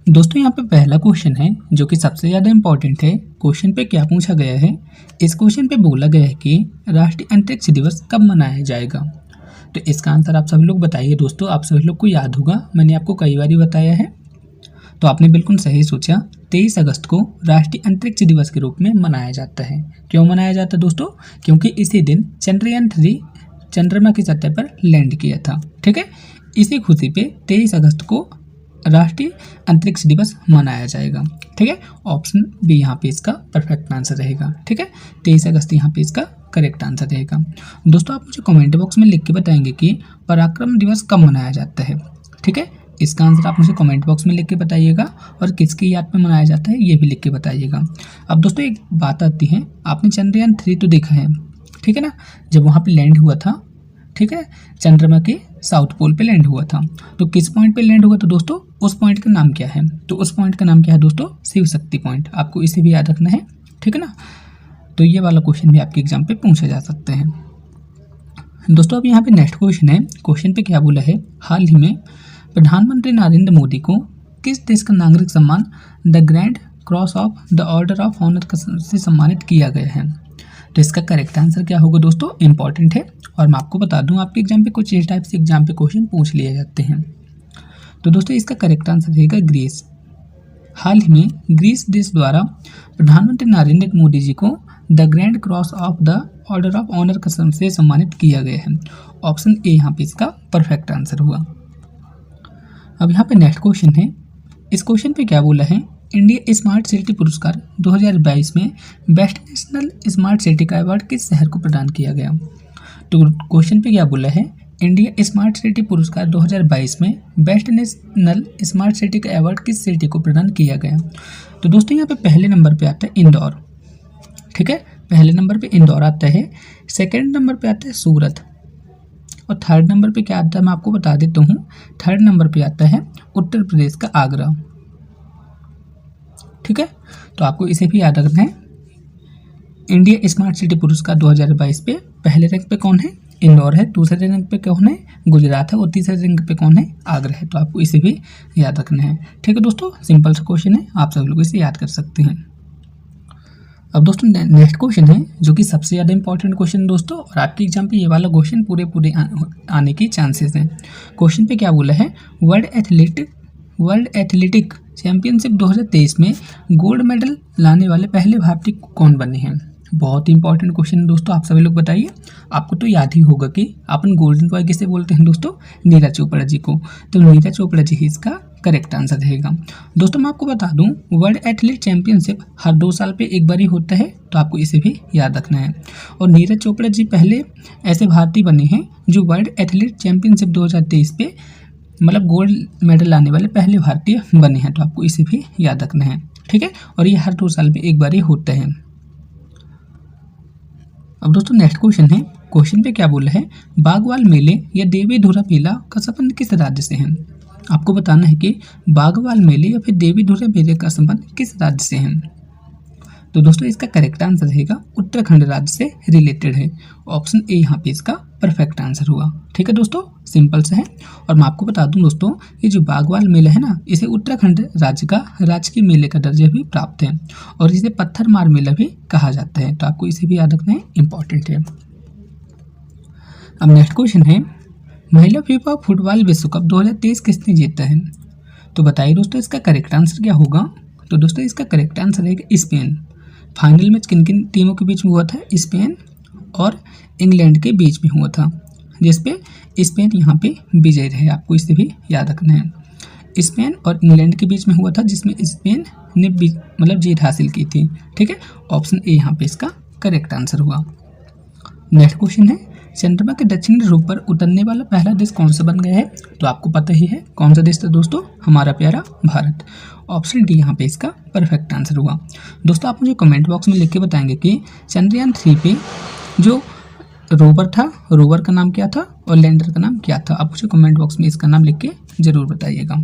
दोस्तों यहाँ पे पहला क्वेश्चन है जो कि सबसे ज़्यादा इम्पोर्टेंट है। क्वेश्चन पे क्या पूछा गया है, इस क्वेश्चन पे बोला गया है कि राष्ट्रीय अंतरिक्ष दिवस कब मनाया जाएगा। तो इसका आंसर आप सभी लोग बताइए। दोस्तों आप सभी लोग को याद होगा, मैंने आपको कई बार बताया है, तो आपने बिल्कुल सही सोचा। 23 अगस्त को राष्ट्रीय अंतरिक्ष दिवस के रूप में मनाया जाता है। क्यों मनाया जाता है दोस्तों? क्योंकि इसी दिन चंद्रयान 3 चंद्रमा की सतह पर लैंड किया था। ठीक है, इसी खुशी पे 23 अगस्त को राष्ट्रीय अंतरिक्ष दिवस मनाया जाएगा। ठीक है, ऑप्शन बी यहाँ पे इसका परफेक्ट आंसर रहेगा। ठीक है, 23 अगस्त यहाँ पे इसका करेक्ट आंसर रहेगा। दोस्तों आप मुझे कमेंट बॉक्स में लिख के बताएंगे कि पराक्रम दिवस कब मनाया जाता है। ठीक है, इसका आंसर आप मुझे कमेंट बॉक्स में लिख के बताइएगा, और किसकी याद में मनाया जाता है ये भी लिख के बताइएगा। अब दोस्तों एक बात आती है, आपने चंद्रयान 3 तो देखा है, ठीक है ना, जब वहाँ पे लैंड हुआ था, ठीक है, चंद्रमा के साउथ पोल पे लैंड हुआ था। तो किस पॉइंट पे लैंड हुआ था दोस्तों? उस पॉइंट का नाम क्या है? तो उस पॉइंट का नाम क्या है दोस्तों? शिव शक्ति पॉइंट। आपको इसे भी याद रखना है, ठीक है ना। तो ये वाला क्वेश्चन भी आपके एग्जाम पे पूछा जा सकते हैं। दोस्तों अब यहाँ पे नेक्स्ट क्वेश्चन है। क्वेश्चन पे क्या बोला है, हाल ही में प्रधानमंत्री नरेंद्र मोदी को किस देश का नागरिक सम्मान the grand cross of the order of honour से सम्मानित किया गया है। तो इसका करेक्ट आंसर क्या होगा दोस्तों? इंपॉर्टेंट है, और मैं आपको बता दूं आपके एग्जाम पे कुछ इस टाइप से एग्जाम पे क्वेश्चन पूछ लिए जाते हैं। तो दोस्तों इसका करेक्ट आंसर रहेगा ग्रीस। हाल ही में ग्रीस देश द्वारा प्रधानमंत्री नरेंद्र मोदी जी को the grand cross of the order of honour से सम्मानित किया गया है। ऑप्शन ए यहाँ पे इसका परफेक्ट आंसर हुआ। अब यहाँ पे नेक्स्ट क्वेश्चन है। इस क्वेश्चन पे क्या बोला है, इंडिया स्मार्ट सिटी पुरस्कार 2022 में बेस्ट नेशनल स्मार्ट सिटी का अवार्ड किस शहर को प्रदान किया गया। तो क्वेश्चन पे क्या बोला है, इंडिया स्मार्ट सिटी पुरस्कार 2022 में बेस्ट नेशनल स्मार्ट सिटी का अवार्ड किस सिटी को प्रदान किया गया। तो दोस्तों यहाँ पे पहले नंबर पे आता है इंदौर। ठीक है, पहले नंबर पे इंदौर आता है, सेकेंड नंबर पे आता है सूरत, और थर्ड नंबर पे क्या आता है मैं आपको बता देता हूँ। थर्ड नंबर पे आता है उत्तर प्रदेश का आगरा। ठीक है, तो आपको इसे भी याद रखना है। इंडिया स्मार्ट सिटी पुरस्कार 2022 पे पहले रैंक पे कौन है? इंदौर है। दूसरे रैंक पे कौन है? गुजरात है। और तीसरे रैंक पे कौन है? आगरा है। तो आपको इसे भी याद रखना है। ठीक है दोस्तों, सिंपल सा क्वेश्चन है, आप सब लोग इसे याद कर सकते हैं। अब दोस्तों नेक्स्ट क्वेश्चन है जो कि सबसे ज़्यादा इंपॉर्टेंट क्वेश्चन दोस्तों, और आपके एग्जाम पे ये वाला क्वेश्चन पूरे आने की चांसेस हैं। क्वेश्चन पे क्या बोला है, वर्ल्ड एथलेटिक चैंपियनशिप 2023 में गोल्ड मेडल लाने वाले पहले भारतीय कौन बने हैं। बहुत ही इंपॉर्टेंट क्वेश्चन है दोस्तों, आप सभी लोग बताइए। आपको तो याद ही होगा कि अपन गोल्डन बॉय किसे बोलते हैं दोस्तों? नीरज चोपड़ा जी को। तो नीरज चोपड़ा जी ही इसका करेक्ट आंसर रहेगा। दोस्तों मैं आपको बता दूं, वर्ल्ड एथलीट चैंपियनशिप हर 2 साल पे एक बार ही होता है, तो आपको इसे भी याद रखना है। और नीरज चोपड़ा जी पहले ऐसे भारतीय बने हैं जो वर्ल्ड एथलीट चैंपियनशिप 2023 पे मतलब गोल्ड मेडल लाने वाले पहले भारतीय बने हैं, तो आपको इसे भी याद रखना है। ठीक है, और ये हर 2 साल पे एक बार ही होता है। अब दोस्तों नेक्स्ट क्वेश्चन है। क्वेश्चन पे क्या बोला है, बागवाल मेले या देवी धुरा मेला का संबंध किस राज्य से है। आपको बताना है कि बागवाल मेले या फिर देवी धुरा मेले का संबंध किस राज्य से है। तो दोस्तों इसका करेक्ट आंसर रहेगा उत्तराखंड राज्य से रिलेटेड है। ऑप्शन ए यहाँ पे इसका परफेक्ट आंसर हुआ। ठीक है दोस्तों, सिंपल से है। और मैं आपको बता दूं दोस्तों, ये जो बागवाल मेला है ना, इसे उत्तराखंड राज्य का राजकीय मेले का दर्जा भी प्राप्त है, और इसे पत्थर मार मेला भी कहा जाता है। तो आपको इसे भी याद रखना है, इंपॉर्टेंट है। अब नेक्स्ट क्वेश्चन है, महिला फीफा फुटबॉल विश्व कप 2023 किसने जीता है। तो बताइए दोस्तों इसका करेक्ट आंसर क्या होगा। तो दोस्तों इसका करेक्ट आंसर रहेगा स्पेन। फाइनल मैच किन किन टीमों के बीच में हुआ था? स्पेन और इंग्लैंड के बीच में हुआ था, जिसपे स्पेन यहाँ पे विजयी रहे। आपको इसे भी याद रखना है। स्पेन और इंग्लैंड के बीच में हुआ था, जिसमें स्पेन ने मतलब जीत हासिल की थी। ठीक है, ऑप्शन ए यहाँ पे इसका करेक्ट आंसर हुआ। नेक्स्ट क्वेश्चन है, चंद्रमा के दक्षिणी ध्रुव पर उतरने वाला पहला देश कौन सा बन गया है। तो आपको पता ही है कौन सा देश था दोस्तों, हमारा प्यारा भारत। ऑप्शन डी यहाँ पे इसका परफेक्ट आंसर हुआ। दोस्तों आप मुझे कमेंट बॉक्स में लिख के बताएंगे कि चंद्रयान 3 पे जो रोवर था, रोवर का नाम क्या था और लैंडर का नाम क्या था। आप मुझे कमेंट बॉक्स में इसका नाम लिख के जरूर बताइएगा।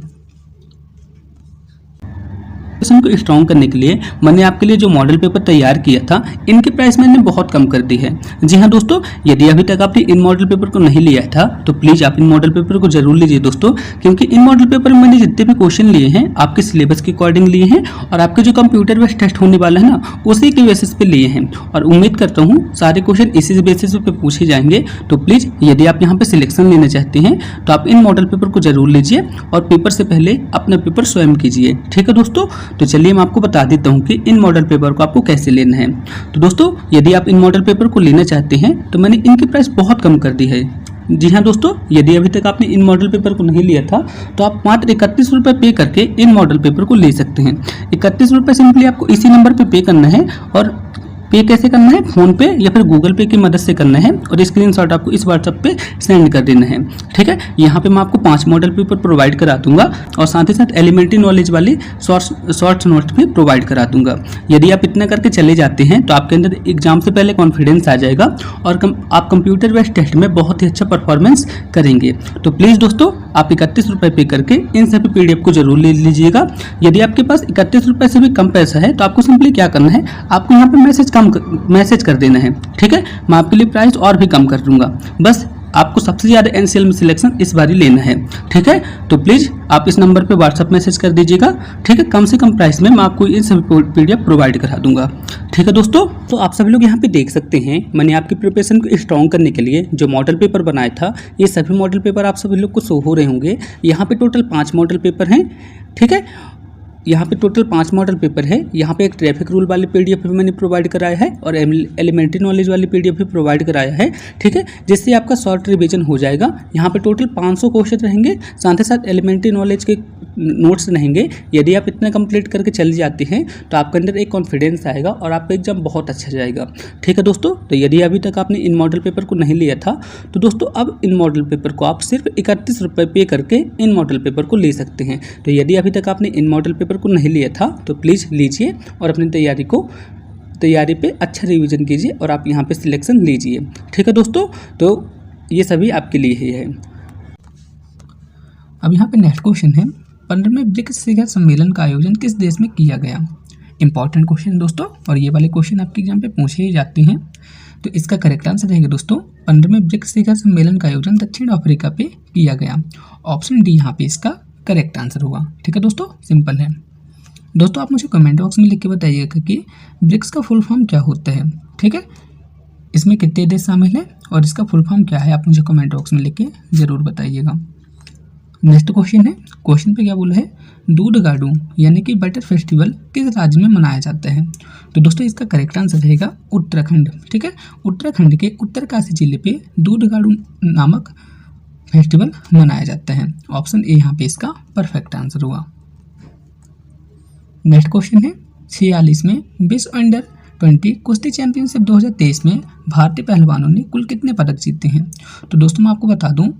को स्ट्रॉन्ग करने के लिए मैंने आपके लिए जो मॉडल पेपर तैयार किया था, इनकी प्राइस मैंने बहुत कम कर दी है। जी हाँ दोस्तों, यदि अभी तक आपने इन मॉडल पेपर को नहीं लिया था तो प्लीज आप इन मॉडल पेपर को जरूर लीजिए दोस्तों, क्योंकि इन मॉडल पेपर में मैंने जितने भी क्वेश्चन लिए हैं आपके सिलेबस के अकॉर्डिंग लिए हैं और आपके जो कंप्यूटर बेस्ड टेस्ट होने वाला है ना, उसी के बेसिस पे लिए हैं और उम्मीद करता हूँ सारे क्वेश्चन इसी बेसिस पे पूछे जाएंगे। तो प्लीज यदि आप यहाँ पे सिलेक्शन लेना चाहते हैं तो आप इन मॉडल पेपर को जरूर लीजिए और पेपर से पहले अपना पेपर स्वयं कीजिए। ठीक है दोस्तों, तो चलिए मैं आपको बता देता हूँ कि इन मॉडल पेपर को आपको कैसे लेना है। तो दोस्तों, यदि आप इन मॉडल पेपर को लेना चाहते हैं तो मैंने इनकी प्राइस बहुत कम कर दी है। जी हाँ दोस्तों, यदि अभी तक आपने इन मॉडल पेपर को नहीं लिया था तो आप मात्र 31 रुपये पे करके इन मॉडल पेपर को ले सकते हैं। 31 रुपये सिंपली आपको इसी नंबर पे करना है और पे कैसे करना है, फोन पे या फिर गूगल पे की मदद से करना है और स्क्रीनशॉट आपको इस व्हाट्सएप पे सेंड कर देना है। ठीक है, यहाँ पे मैं आपको 5 मॉडल पेपर प्रोवाइड करा दूंगा और साथ ही साथ एलिमेंट्री नॉलेज वाली शॉर्ट्स नोट्स भी प्रोवाइड करा दूंगा। यदि आप इतना करके चले जाते हैं तो आपके अंदर एग्जाम से पहले कॉन्फिडेंस आ जाएगा और आप कंप्यूटर बेस्ड टेस्ट में बहुत ही अच्छा परफॉर्मेंस करेंगे। तो प्लीज़ दोस्तों, आप 31 रुपये पे करके इन सभी PDF को जरूर ले लीजिएगा। यदि आपके पास 31 रुपये से भी कम पैसा है तो आपको सिंपली क्या करना है, आपको यहाँ पे मैसेज कर देना है। ठीक है, मैं आपके लिए प्राइस और भी कम कर दूंगा, बस आपको सबसे ज़्यादा NCL में सिलेक्शन इस बार ही लेना है। ठीक है, तो प्लीज़ आप इस नंबर पे व्हाट्सएप मैसेज कर दीजिएगा। ठीक है, कम से कम प्राइस में मैं आपको इन सभी PDF प्रोवाइड करा दूंगा। ठीक है दोस्तों, तो आप सभी लोग यहाँ पे देख सकते हैं मैंने आपकी प्रिपरेशन को स्ट्रॉन्ग करने के लिए जो मॉडल पेपर बनाया था, ये सभी मॉडल पेपर आप सभी लोग को शो हो रहे होंगे। यहाँ पे टोटल 5 मॉडल पेपर हैं। ठीक है, यहाँ पे टोटल 5 मॉडल पेपर है। यहाँ पे एक ट्रैफिक रूल वाली PDF भी मैंने प्रोवाइड कराया है और एलिमेंट्री नॉलेज वाली PDF भी प्रोवाइड कराया है। ठीक है, जिससे आपका शॉर्ट रिवीजन हो जाएगा। यहाँ पे टोटल 500 क्वेश्चन रहेंगे, साथ ही साथ एलिमेंट्री नॉलेज के नोट्स रहेंगे। यदि आप इतना कंप्लीट करके चले जाते हैं तो आपके अंदर एक कॉन्फिडेंस आएगा और आपका एग्जाम बहुत अच्छा जाएगा। ठीक है दोस्तों, तो यदि अभी तक आपने इन मॉडल पेपर को नहीं लिया था तो दोस्तों अब इन मॉडल पेपर को आप सिर्फ 31 रुपये पे करके इन मॉडल पेपर को ले सकते हैं। तो यदि अभी तक आपने इन मॉडल पेपर को नहीं लिया था तो प्लीज़ लीजिए और अपनी तैयारी पे अच्छा रिवीजन कीजिए और आप यहाँ पे सिलेक्शन लीजिए। ठीक है दोस्तों, तो ये सभी आपके लिए ही है। अब यहाँ पे नेक्स्ट क्वेश्चन है, 15वें ब्रिक्स शिखर सम्मेलन का आयोजन किस देश में किया गया। इंपॉर्टेंट क्वेश्चन दोस्तों, और ये वाले क्वेश्चन आपके एग्जाम पे पूछे ही जाते हैं। तो इसका करेक्ट आंसर रहेगा दोस्तों, 15वें ब्रिक्स शिखर सम्मेलन का आयोजन दक्षिण अफ्रीका पे किया गया। ऑप्शन डी यहाँ पे इसका करेक्ट आंसर होगा। ठीक है दोस्तों, सिंपल है। दोस्तों आप मुझे कमेंट बॉक्स में लिख के बताइएगा कि ब्रिक्स का फुल फॉर्म क्या होता है। ठीक है, इसमें कितने देश शामिल हैं और इसका फुल फॉर्म क्या है, आप मुझे कमेंट बॉक्स में लिख के ज़रूर बताइएगा। नेक्स्ट क्वेश्चन है, क्वेश्चन पे क्या बोला है, दूध गाडू यानी कि बटर फेस्टिवल किस राज्य में मनाया जाता है। तो दोस्तों इसका करेक्ट आंसर रहेगा उत्तराखंड। ठीक है, उत्तराखंड के उत्तरकाशी जिले पे दूध गाडू नामक फेस्टिवल मनाया जाता है। ऑप्शन ए यहाँ पे इसका परफेक्ट आंसर हुआ। नेक्स्ट क्वेश्चन है, 46 में विश्व अंडर 20 कुश्ती चैंपियनशिप 2023 में भारतीय पहलवानों ने कुल कितने पदक जीते हैं। तो दोस्तों मैं आपको बता दूं,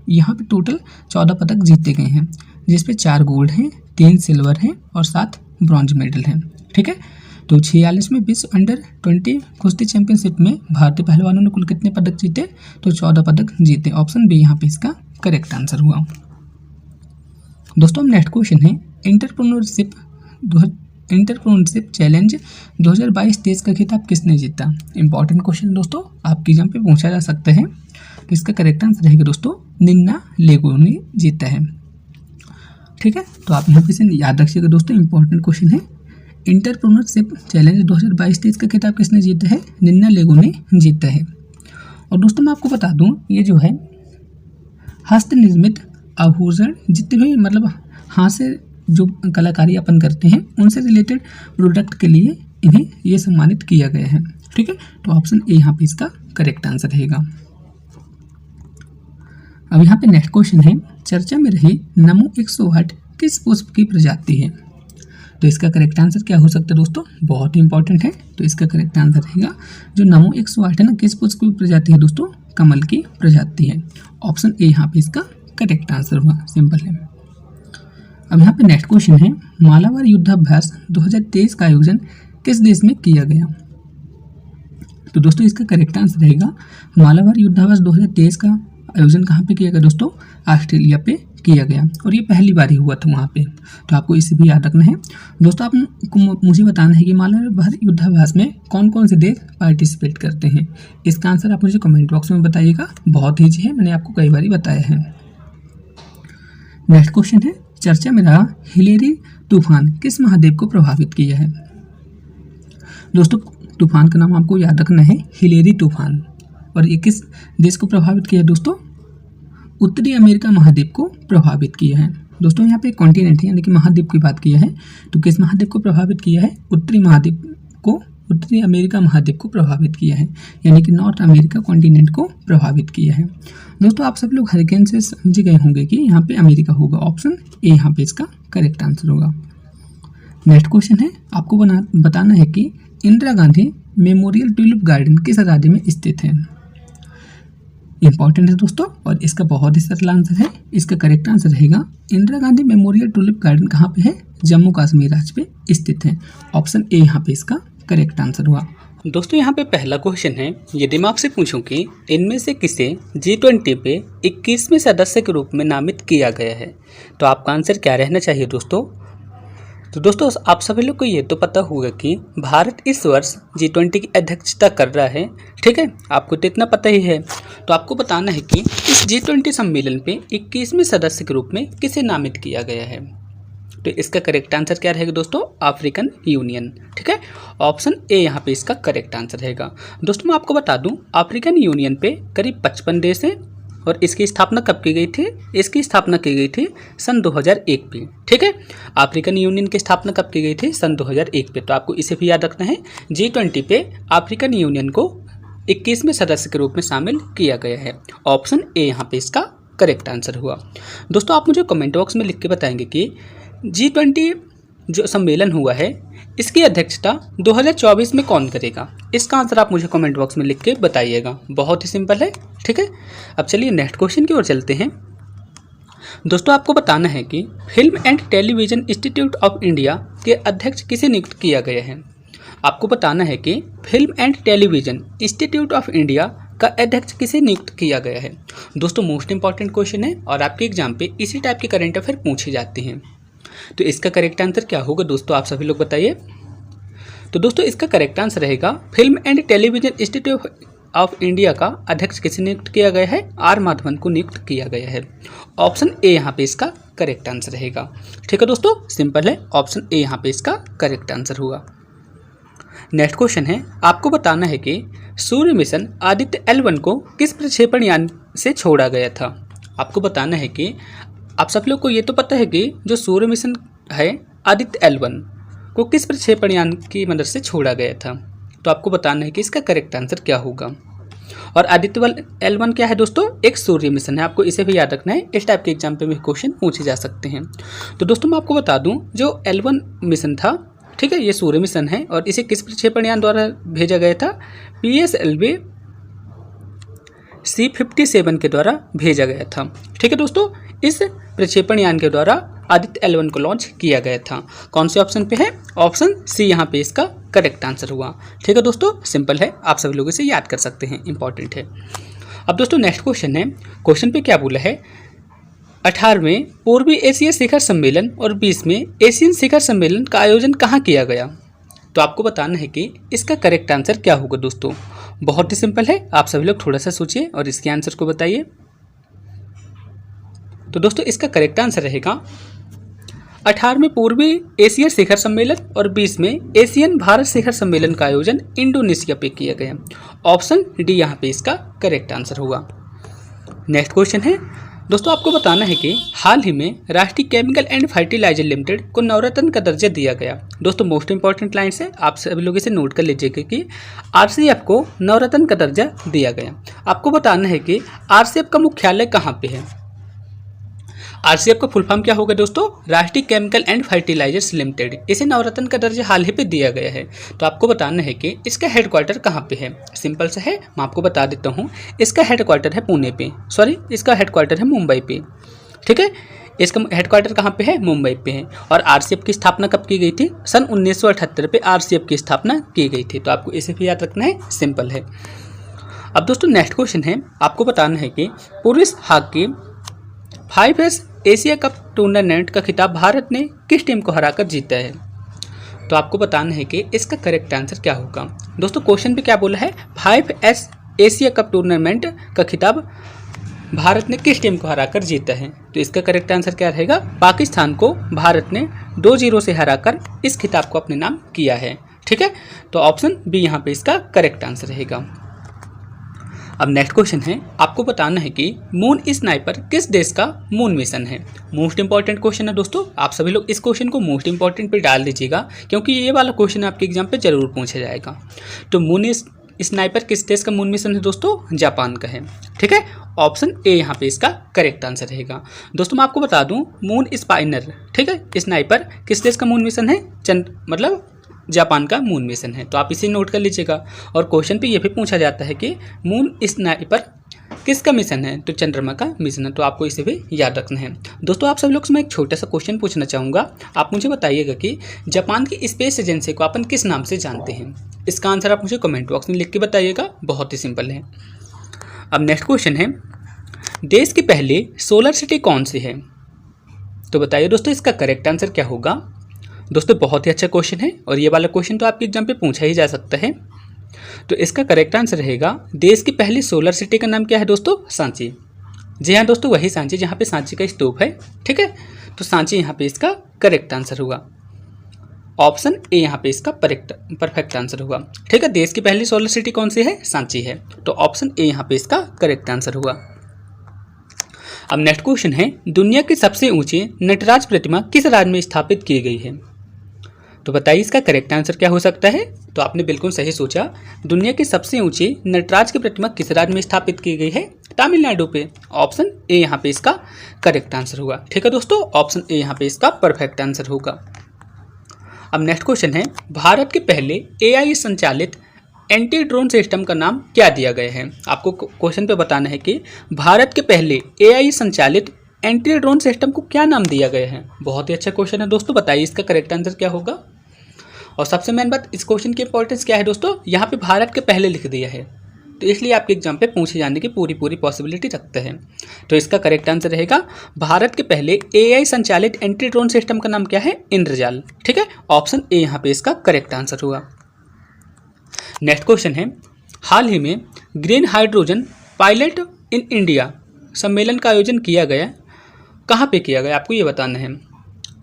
यहाँ पे टोटल 14 पदक जीते गए हैं, जिसपे 4 गोल्ड हैं, 3 सिल्वर हैं और 7 ब्रॉन्ज मेडल हैं। ठीक है, तो 46 में विश्व अंडर 20 कुश्ती चैंपियनशिप में भारतीय पहलवानों ने कुल कितने पदक जीते, तो 14 पदक जीते। ऑप्शन बी यहाँ पे इसका करेक्ट आंसर हुआ। दोस्तों नेक्स्ट क्वेश्चन है, इंटरप्रेन्योरशिप चैलेंज 2022 देश का खिताब किसने जीता। इंपॉर्टेंट क्वेश्चन दोस्तों, आपके एग्जाम पे पूछा जा सकता है। तो इसका करेक्ट आंसर रहेगा दोस्तों, निन्ना लेगो ने जीता है। ठीक है, तो आप यहाँ पे से याद रखिएगा दोस्तों, इंपॉर्टेंट क्वेश्चन है। इंटरप्रेन्योरशिप चैलेंज 2022 देश का खिताब किसने जीता है, निन्ना लेगो ने जीता है। और दोस्तों मैं आपको बता दूँ, ये जो है हस्त निर्मित आभूषण जितने भी मतलब हाथ से जो कलाकारी अपन करते हैं उनसे रिलेटेड प्रोडक्ट के लिए इन्हें ये सम्मानित किया गया है। ठीक है, तो ऑप्शन ए यहाँ पे इसका करेक्ट आंसर रहेगा। अब यहाँ पे नेक्स्ट क्वेश्चन है, चर्चा में रही नमो 108 किस पुष्प की प्रजाति है। तो इसका करेक्ट आंसर क्या हो सकता है दोस्तों, बहुत ही इंपॉर्टेंट है। तो इसका करेक्ट आंसर रहेगा, जो नमो 108 है ना, किस पुष्प की प्रजाति है दोस्तों, कमल की प्रजाति है। ऑप्शन ए यहाँ पे इसका करेक्ट आंसर हुआ, सिंपल है। अब यहाँ पे नेक्स्ट क्वेश्चन है, मालाबार युद्धाभ्यास 2023 का आयोजन किस देश में किया गया। तो दोस्तों इसका करेक्ट आंसर रहेगा, मालाबार युद्धाभ्यास 2023 का आयोजन कहाँ पे किया गया दोस्तों? ऑस्ट्रेलिया पे किया गया और ये पहली बार ही हुआ था वहाँ पे, तो आपको इसे भी याद रखना है। दोस्तों आपको मुझे बताना है कि मालवा भारत युद्धाभ्यास में कौन कौन से देश पार्टिसिपेट करते हैं। इसका आंसर आप मुझे कमेंट बॉक्स में बताइएगा। बहुत ईजी है, मैंने आपको कई बार बताया है। नेक्स्ट क्वेश्चन है, चर्चा में रहा हिलेरी तूफान किस महाद्वीप को प्रभावित किया है? दोस्तों तूफान का नाम आपको याद रखना है, हिलेरी तूफान, और ये किस देश को प्रभावित किया है दोस्तों? उत्तरी अमेरिका महाद्वीप को प्रभावित किया है। दोस्तों यहाँ पे कॉन्टिनेंट है यानी कि महाद्वीप की बात किया है, तो किस महाद्वीप को प्रभावित किया है? उत्तरी अमेरिका महाद्वीप को प्रभावित किया है, यानी कि नॉर्थ अमेरिका कॉन्टिनेंट को प्रभावित किया है। दोस्तों आप सब लोग हरिकेन से समझ गए होंगे कि यहाँ पे अमेरिका होगा, ऑप्शन ए यहाँ पे इसका करेक्ट आंसर होगा। नेक्स्ट क्वेश्चन है, आपको बताना है कि Indira Gandhi memorial tulip garden किस राज्य में स्थित है? इंपॉर्टेंट है दोस्तों, और इसका बहुत ही सरल आंसर है। इसका करेक्ट आंसर रहेगा Indira Gandhi memorial tulip garden कहाँ पे है? जम्मू कश्मीर राज्य पे स्थित है। ऑप्शन ए यहाँ पे इसका करेक्ट आंसर हुआ। दोस्तों यहाँ पे पहला क्वेश्चन है, यदि मैं आपसे पूछूं कि इनमें से किसे G20 पे 21वें सदस्य के रूप में नामित किया गया है, तो आपका आंसर क्या रहना चाहिए दोस्तों? तो दोस्तों आप सभी लोग को ये तो पता होगा कि भारत इस वर्ष G20 की अध्यक्षता कर रहा है, ठीक है, आपको तो इतना पता ही है। तो आपको बताना है कि इस G20 सम्मेलन पे 21वें सदस्य के रूप में किसे नामित किया गया है। तो इसका करेक्ट आंसर क्या रहेगा दोस्तों? अफ्रीकन यूनियन, ठीक है, ऑप्शन ए यहाँ पे इसका करेक्ट आंसर रहेगा। दोस्तों मैं आपको बता दूं, अफ्रीकन यूनियन पे करीब 55 देश हैं और इसकी स्थापना कब की गई थी? इसकी स्थापना की गई थी सन 2001 पे, ठीक है। अफ्रीकन यूनियन की स्थापना कब की गई थी? सन 2001 पे। तो आपको इसे भी याद रखना है, G20 पे अफ्रीकन यूनियन को 21वें सदस्य के रूप में शामिल किया गया है। ऑप्शन ए यहाँ पे इसका करेक्ट आंसर हुआ। दोस्तों आप मुझे कमेंट बॉक्स में लिख के बताएंगे कि G20 जो सम्मेलन हुआ है इसकी अध्यक्षता 2024 में कौन करेगा? इसका आंसर आप मुझे कमेंट बॉक्स में लिख के बताइएगा। बहुत ही सिंपल है, ठीक है। अब चलिए नेक्स्ट क्वेश्चन की ओर चलते हैं। दोस्तों आपको बताना है कि film and television institute of India के अध्यक्ष किसे नियुक्त किया गया है? आपको बताना है कि film and television institute of India का अध्यक्ष किसे नियुक्त किया गया है। दोस्तों मोस्ट इंपॉर्टेंट क्वेश्चन है और आपके एग्जाम पे इसी टाइप के करंट अफेयर पूछे जाते हैं। तो इसका करेक्ट आंसर क्या होगा दोस्तों, आप सभी लोग बताइए। तो दोस्तों इसका करेक्ट आंसर रहेगा film and television institute of India का अध्यक्ष किसे नियुक्त किया गया है? आर माधवन को नियुक्त किया गया है। ऑप्शन ए यहाँ पे इसका करेक्ट आंसर रहेगा, ठीक है दोस्तों, सिंपल है, ऑप्शन ए यहाँ पे इसका करेक्ट आंसर हुआ। नेक्स्ट क्वेश्चन है, आपको बताना है कि सूर्य मिशन आदित्य L1 को किस प्रक्षेपण यान से छोड़ा गया था। आपको बताना है कि आप सब लोग को ये तो पता है कि जो सूर्य मिशन है आदित्य L1 को किस प्रक्षेपण यान की मदद से छोड़ा गया था। तो आपको बताना है कि इसका करेक्ट आंसर क्या होगा। और आदित्य L1 क्या है दोस्तों? एक सूर्य मिशन है, आपको इसे भी याद रखना है। इस टाइप के एग्जाम पे भी क्वेश्चन पूछे जा सकते हैं। तो दोस्तों मैं आपको बता दूं, जो L1 मिशन था, ठीक है, ये सूर्य मिशन है और इसे किस प्रक्षेपण यान द्वारा भेजा गया था? PSLV C57 के द्वारा भेजा गया था, ठीक है दोस्तों। इस प्रक्षेपण यान के द्वारा आदित्य L1 को लॉन्च किया गया था। कौन से ऑप्शन पे है? ऑप्शन सी यहाँ पे इसका करेक्ट आंसर हुआ, ठीक है दोस्तों, सिंपल है, आप सभी लोग इसे याद कर सकते हैं, इंपॉर्टेंट है। अब दोस्तों नेक्स्ट क्वेश्चन है, क्वेश्चन पे क्या बोला है? 18वें पूर्वी एशिया शिखर सम्मेलन और 20वें एशियन शिखर सम्मेलन का आयोजन कहाँ किया गया? तो आपको बताना है कि इसका करेक्ट आंसर क्या होगा दोस्तों। बहुत ही सिंपल है, आप सभी लोग थोड़ा सा सोचिए और इसके आंसर को बताइए। तो दोस्तों इसका करेक्ट आंसर रहेगा 18वें पूर्वी एशिया शिखर सम्मेलन और 20वें एशियन भारत शिखर सम्मेलन का आयोजन इंडोनेशिया पे किया गया। ऑप्शन डी यहाँ पे इसका करेक्ट आंसर होगा। नेक्स्ट क्वेश्चन है, दोस्तों आपको बताना है कि हाल ही में राष्ट्रीय केमिकल एंड फर्टिलाइजर लिमिटेड को नवरत्न का दर्जा दिया गया। दोस्तों मोस्ट इंपॉर्टेंट लाइन्स है, आप सभी लोग इसे नोट कर लीजिएगा कि RCF को नवरत्न का दर्जा दिया गया। आपको बताना है कि RCF का मुख्यालय कहाँ पे है। RCF का फुल फॉर्म क्या होगा दोस्तों? राष्ट्रीय केमिकल एंड फर्टिलाइजर्स लिमिटेड। इसे नवरत्न का दर्जा हाल ही पे दिया गया है। तो आपको बताना है कि इसका हेडक्वार्टर कहाँ पे है। सिंपल सा है, मैं आपको बता देता हूँ। इसका हेडक्वार्टर है पुणे पे, सॉरी इसका हेडक्वार्टर है मुंबई पे, ठीक है। इसका हेडक्वार्टर कहाँ पे है? मुंबई पे है। और RCF की स्थापना कब की गई थी? सन 1978 पे RCF की स्थापना की गई थी। तो आपको इसे भी याद रखना है, सिंपल है। अब दोस्तों नेक्स्ट क्वेश्चन है, आपको बताना है कि पुरुष hockey 5S Asia cup tournament का खिताब भारत ने किस टीम को हराकर जीता है। तो आपको बताना है कि इसका करेक्ट आंसर क्या होगा। दोस्तों क्वेश्चन पे क्या बोला है, 5S एशिया कप टूर्नामेंट का खिताब भारत ने किस टीम को हराकर जीता है। तो इसका करेक्ट आंसर क्या रहेगा, पाकिस्तान को भारत ने 2-0 से हराकर इस खिताब को अपने नाम किया है। ठीक है, तो ऑप्शन बी यहाँ पे इसका करेक्ट आंसर रहेगा। अब नेक्स्ट क्वेश्चन है, आपको बताना है कि मून स्नाइपर किस देश का मून मिशन है। मोस्ट इंपॉर्टेंट क्वेश्चन है दोस्तों, आप सभी लोग इस क्वेश्चन को मोस्ट इंपॉर्टेंट पे डाल दीजिएगा, क्योंकि ये वाला क्वेश्चन आपके एग्जाम पे जरूर पूछा जाएगा। तो मून स्नाइपर किस देश का मून मिशन है दोस्तों, जापान का है। ठीक है, ऑप्शन ए यहाँ पे इसका करेक्ट आंसर रहेगा। दोस्तों मैं आपको बता दूं, मून स्पाइनर, ठीक है, स्नाइपर किस देश का मून मिशन है, मतलब जापान का मून मिशन है। तो आप इसे नोट कर लीजिएगा। और क्वेश्चन पे ये भी पूछा जाता है कि मून स्नाइपर किसका मिशन है, तो चंद्रमा का मिशन है। तो आपको इसे भी याद रखना है। दोस्तों आप सब लोग से मैं एक छोटा सा क्वेश्चन पूछना चाहूँगा, आप मुझे बताइएगा कि जापान की स्पेस एजेंसी को अपन किस नाम से जानते हैं। इसका आंसर आप मुझे कमेंट बॉक्स में लिख के बताइएगा, बहुत ही सिंपल है। अब नेक्स्ट क्वेश्चन है, देश की पहली सोलर सिटी कौन सी है। तो बताइए दोस्तों इसका करेक्ट आंसर क्या होगा। दोस्तों बहुत ही अच्छा क्वेश्चन है, और ये वाला क्वेश्चन तो आपके एग्जाम पे पूछा ही जा सकता है। तो इसका करेक्ट आंसर रहेगा, देश की पहली सोलर सिटी का नाम क्या है दोस्तों, सांची। जी हाँ दोस्तों, वही सांची जहाँ पे सांची का स्तूप है। ठीक है, तो सांची यहाँ पे इसका करेक्ट आंसर होगा। ऑप्शन ए यहाँ पे इसका परफेक्ट आंसर होगा। ठीक है, देश की पहली सोलर सिटी कौन सी है, सांची है। तो ऑप्शन ए यहाँ पे इसका करेक्ट आंसर होगा। अब नेक्स्ट क्वेश्चन है, दुनिया की सबसे ऊंची नटराज प्रतिमा किस राज्य में स्थापित की गई है। तो बताइए इसका करेक्ट आंसर क्या हो सकता है। तो आपने बिल्कुल सही सोचा, दुनिया की सबसे ऊंची नटराज की प्रतिमा किस राज्य में स्थापित की गई है, तमिलनाडु पे। ऑप्शन ए यहाँ पे इसका करेक्ट आंसर होगा। ठीक है दोस्तों, ऑप्शन ए यहाँ पे इसका परफेक्ट आंसर होगा। अब नेक्स्ट क्वेश्चन है, भारत के पहले AI संचालित एंटी ड्रोन सिस्टम का नाम क्या दिया गया है। आपको क्वेश्चन पे बताना है कि भारत के पहले AI संचालित एंटी ड्रोन सिस्टम को क्या नाम दिया गया है। बहुत ही अच्छा क्वेश्चन है दोस्तों, बताइए इसका करेक्ट आंसर क्या होगा। और सबसे मेन बात, इस क्वेश्चन की इंपॉर्टेंस क्या है दोस्तों, यहाँ पे भारत के पहले लिख दिया है, तो इसलिए आपके एग्जाम पे पूछे जाने की पूरी पॉसिबिलिटी रखते हैं। तो इसका करेक्ट आंसर रहेगा, भारत के पहले AI संचालित एंटी ड्रोन सिस्टम का नाम क्या है, इंद्रजाल। ठीक है, ऑप्शन ए यहाँ पे इसका करेक्ट आंसर होगा। नेक्स्ट क्वेश्चन है, हाल ही में green hydrogen pilot in India सम्मेलन का आयोजन किया गया, कहाँ पे किया गया, आपको ये बताना है।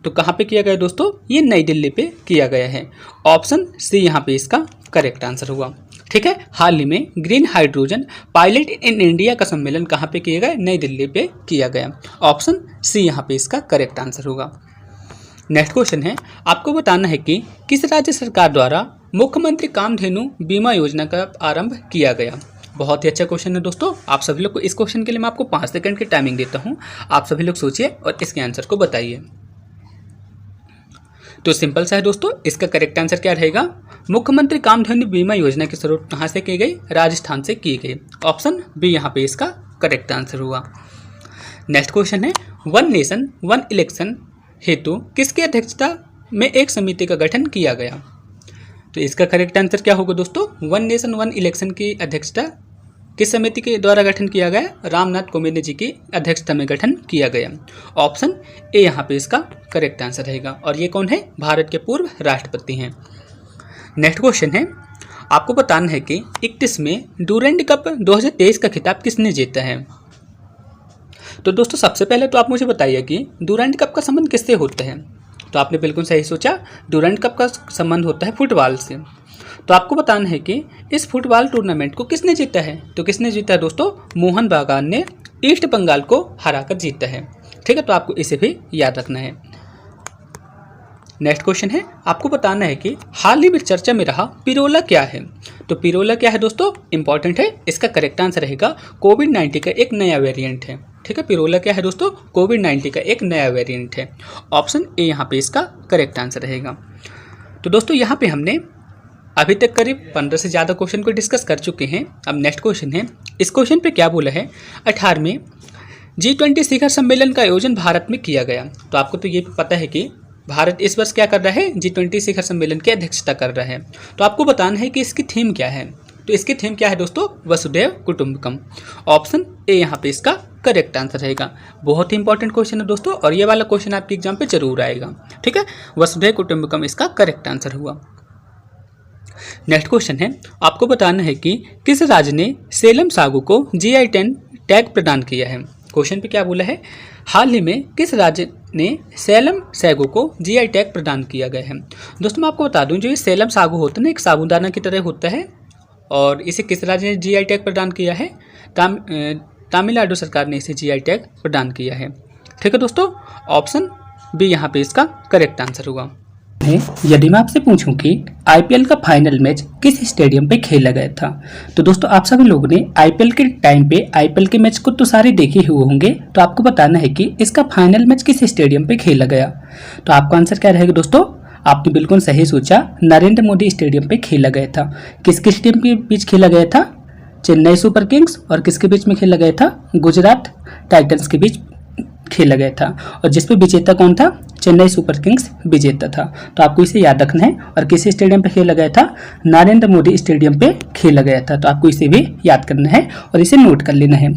तो कहाँ पे किया गया दोस्तों, ये नई दिल्ली पे किया गया है। ऑप्शन सी यहाँ पे इसका करेक्ट आंसर होगा। ठीक है, हाल ही में green hydrogen pilot in India का सम्मेलन कहाँ पे किया गया, नई दिल्ली पे किया गया। ऑप्शन सी यहाँ पे इसका करेक्ट आंसर होगा। नेक्स्ट क्वेश्चन है, आपको बताना है कि किस राज्य सरकार द्वारा मुख्यमंत्री कामधेनु बीमा योजना का आरंभ किया गया। बहुत ही अच्छा क्वेश्चन है दोस्तों, आप सभी लोग को इस क्वेश्चन के लिए मैं आपको 5 सेकंड की टाइमिंग देता हूं। आप सभी लोग सोचिए और इसके आंसर को बताइए। तो सिंपल सा है दोस्तों, इसका करेक्ट आंसर क्या रहेगा, मुख्यमंत्री कामधेनु बीमा योजना की शुरुआत कहाँ से की गई, राजस्थान से की गई। ऑप्शन बी यहाँ पे इसका करेक्ट आंसर हुआ। नेक्स्ट क्वेश्चन है, वन नेशन वन इलेक्शन हेतु किसकी अध्यक्षता में एक समिति का गठन किया गया। तो इसका करेक्ट आंसर क्या होगा दोस्तों, वन नेशन वन इलेक्शन की अध्यक्षता किस समिति के द्वारा गठन किया गया, रामनाथ कोविंद जी की अध्यक्षता में गठन किया गया। ऑप्शन ए यहाँ पे इसका करेक्ट आंसर रहेगा। और ये कौन है, भारत के पूर्व राष्ट्रपति हैं। नेक्स्ट क्वेश्चन है, आपको बताना है कि 31वें डूरेंट कप 2023 का खिताब किसने जीता है। तो दोस्तों सबसे पहले तो आप मुझे बताइए कि डूरेंट कप का संबंध किससे होता है। तो आपने बिल्कुल सही सोचा, डूरेंट कप का संबंध होता है फुटबॉल से। तो आपको बताना है कि इस फुटबॉल टूर्नामेंट को किसने जीता है। तो किसने जीता है दोस्तों, मोहन बागान ने ईस्ट बंगाल को हराकर जीता है। ठीक है, तो आपको इसे भी याद रखना है। नेक्स्ट क्वेश्चन है, आपको बताना है कि हाल ही में चर्चा में रहा पिरोला क्या है। तो पिरोला क्या है दोस्तों, इंपॉर्टेंट है। इसका करेक्ट आंसर रहेगा, कोविड-19 का एक नया वेरिएंट है। ठीक है, पिरोला क्या है दोस्तों, कोविड-19 का एक नया वेरिएंट है। ऑप्शन ए यहाँ पे इसका करेक्ट आंसर रहेगा। तो दोस्तों यहाँ पे हमने अभी तक करीब 15 से ज़्यादा क्वेश्चन को डिस्कस कर चुके हैं। अब नेक्स्ट क्वेश्चन है, इस क्वेश्चन पे क्या बोला है, 18वें G20 शिखर सम्मेलन का आयोजन भारत में किया गया। तो आपको तो ये भी पता है कि भारत इस वर्ष क्या कर रहा है, G20 शिखर सम्मेलन की अध्यक्षता कर रहा है। तो आपको बताना है कि इसकी थीम क्या है। तो इसकी थीम क्या है दोस्तों? वसुधैव कुटुंबकम। ऑप्शन ए यहाँ पे इसका करेक्ट आंसर रहेगा। बहुत ही इंपॉर्टेंट क्वेश्चन है दोस्तों, और ये वाला क्वेश्चन आपके एग्जाम पे जरूर आएगा। ठीक है, वसुधैव कुटुंबकम इसका करेक्ट आंसर हुआ। नेक्स्ट क्वेश्चन है, आपको बताना है कि किस राज्य ने सेलम सागू को GI टैग प्रदान किया है। क्वेश्चन पे क्या बोला है? हाल ही में किस राज्य ने सेलम सागू को GI टैग प्रदान किया गया है। दोस्तों मैं आपको बता दूं, जो ये सेलम सागू होता है ना, एक साबूदाना की तरह होता है, और इसे किस राज्य ने GI टैग प्रदान किया है? तमिलनाडु सरकार ने इसे GI टैग प्रदान किया है। ठीक है दोस्तों, ऑप्शन बी यहाँ पे इसका करेक्ट आंसर होगा। यदि मैं आपसे पूछूं कि IPL का फाइनल मैच किस स्टेडियम पे खेला गया था, तो दोस्तों आप सभी लोगों ने IPL के टाइम पे IPL के मैच को तो सारे देखे हुए होंगे, तो आपको बताना है कि इसका फाइनल मैच किस स्टेडियम पे खेला गया। तो आपका आंसर क्या रहेगा दोस्तों? आपने बिल्कुल सही सोचा, नरेंद्र मोदी स्टेडियम पे खेला गया था। किसके स्टेडियम के बीच खेला गया था? चेन्नई सुपर किंग्स और किसके बीच में खेला गया था? गुजरात टाइटंस के बीच खेला गया था, और जिसपे विजेता कौन था? चेन्नई सुपर किंग्स विजेता था। तो आपको इसे याद रखना है। और किस स्टेडियम पे खेला गया था? नरेंद्र मोदी स्टेडियम पे खेला गया था। तो आपको इसे भी याद करना है और इसे नोट कर लेना है।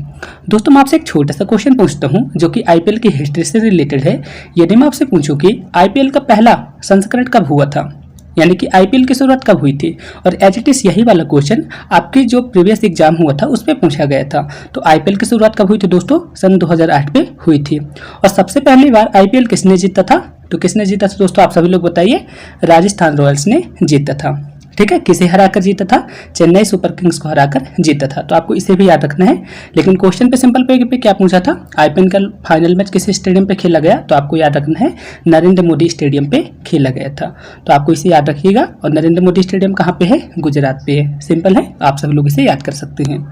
दोस्तों मैं आपसे एक छोटा सा क्वेश्चन पूछता हूँ जो कि IPL की हिस्ट्री से रिलेटेड है। यदि मैं आपसे पूछूं कि IPL का पहला संस्करण कब हुआ था, यानी कि IPL की शुरुआत कब हुई थी, और एज इट इज यही वाला क्वेश्चन आपके जो प्रीवियस एग्जाम हुआ था उस पर पूछा गया था। तो IPL की शुरुआत कब हुई थी दोस्तों? सन 2008 पे हुई थी। और सबसे पहली बार IPL किसने जीता था? तो किसने जीता था दोस्तों? आप सभी लोग बताइए। राजस्थान रॉयल्स ने जीता था। ठीक है, किसे हराकर जीता था? चेन्नई सुपर किंग्स को हराकर जीता था। तो आपको इसे भी याद रखना है। लेकिन क्वेश्चन पे सिंपल पे क्या पूछा था? IPL का फाइनल मैच किस स्टेडियम पे खेला गया? तो आपको याद रखना है नरेंद्र मोदी स्टेडियम पे खेला गया था। तो आपको इसे याद रखिएगा। और नरेंद्र मोदी स्टेडियम कहाँ पे है? गुजरात पे है। सिंपल है, आप सभी लोग इसे याद कर सकते हैं।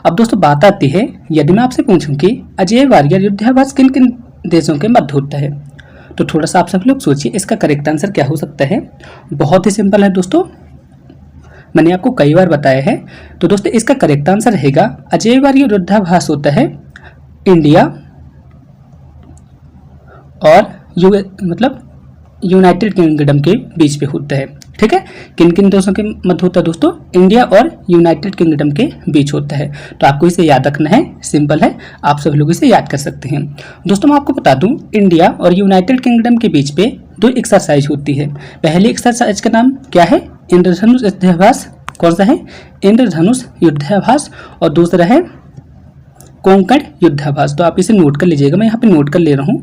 अब दोस्तों बात आती है, यदि मैं आपसे पूछूं कि अजय वारियर युद्धाभ्यास किन किन देशों के मध्य होता है, तो थोड़ा सा आप सभी लोग सोचिए इसका करेक्ट आंसर क्या हो सकता है। बहुत ही सिंपल है दोस्तों, मैंने आपको कई बार बताया है। तो दोस्तों इसका करेक्ट आंसर रहेगा, अजय वारियर युद्धाभ्यास होता है इंडिया और यूनाइटेड किंगडम के बीच पे होता है। ठीक है, किन किन देशों के मध्य होता है दोस्तों? इंडिया और यूनाइटेड किंगडम के बीच होता है। तो आपको इसे याद रखना है। सिंपल है, आप सभी लोग इसे याद कर सकते हैं। दोस्तों मैं आपको बता दूं, इंडिया और यूनाइटेड किंगडम के बीच पे 2 एक्सरसाइज होती है। पहली एक्सरसाइज का नाम क्या है? इंद्रधनुष युद्धाभ्यास। कौन सा है? इंद्रधनुष युद्धाभ्यास। और दूसरा है कोंकण युद्धाभ्यास। तो आप इसे नोट कर लीजिएगा, मैं यहाँ पे नोट कर ले रहा हूँ,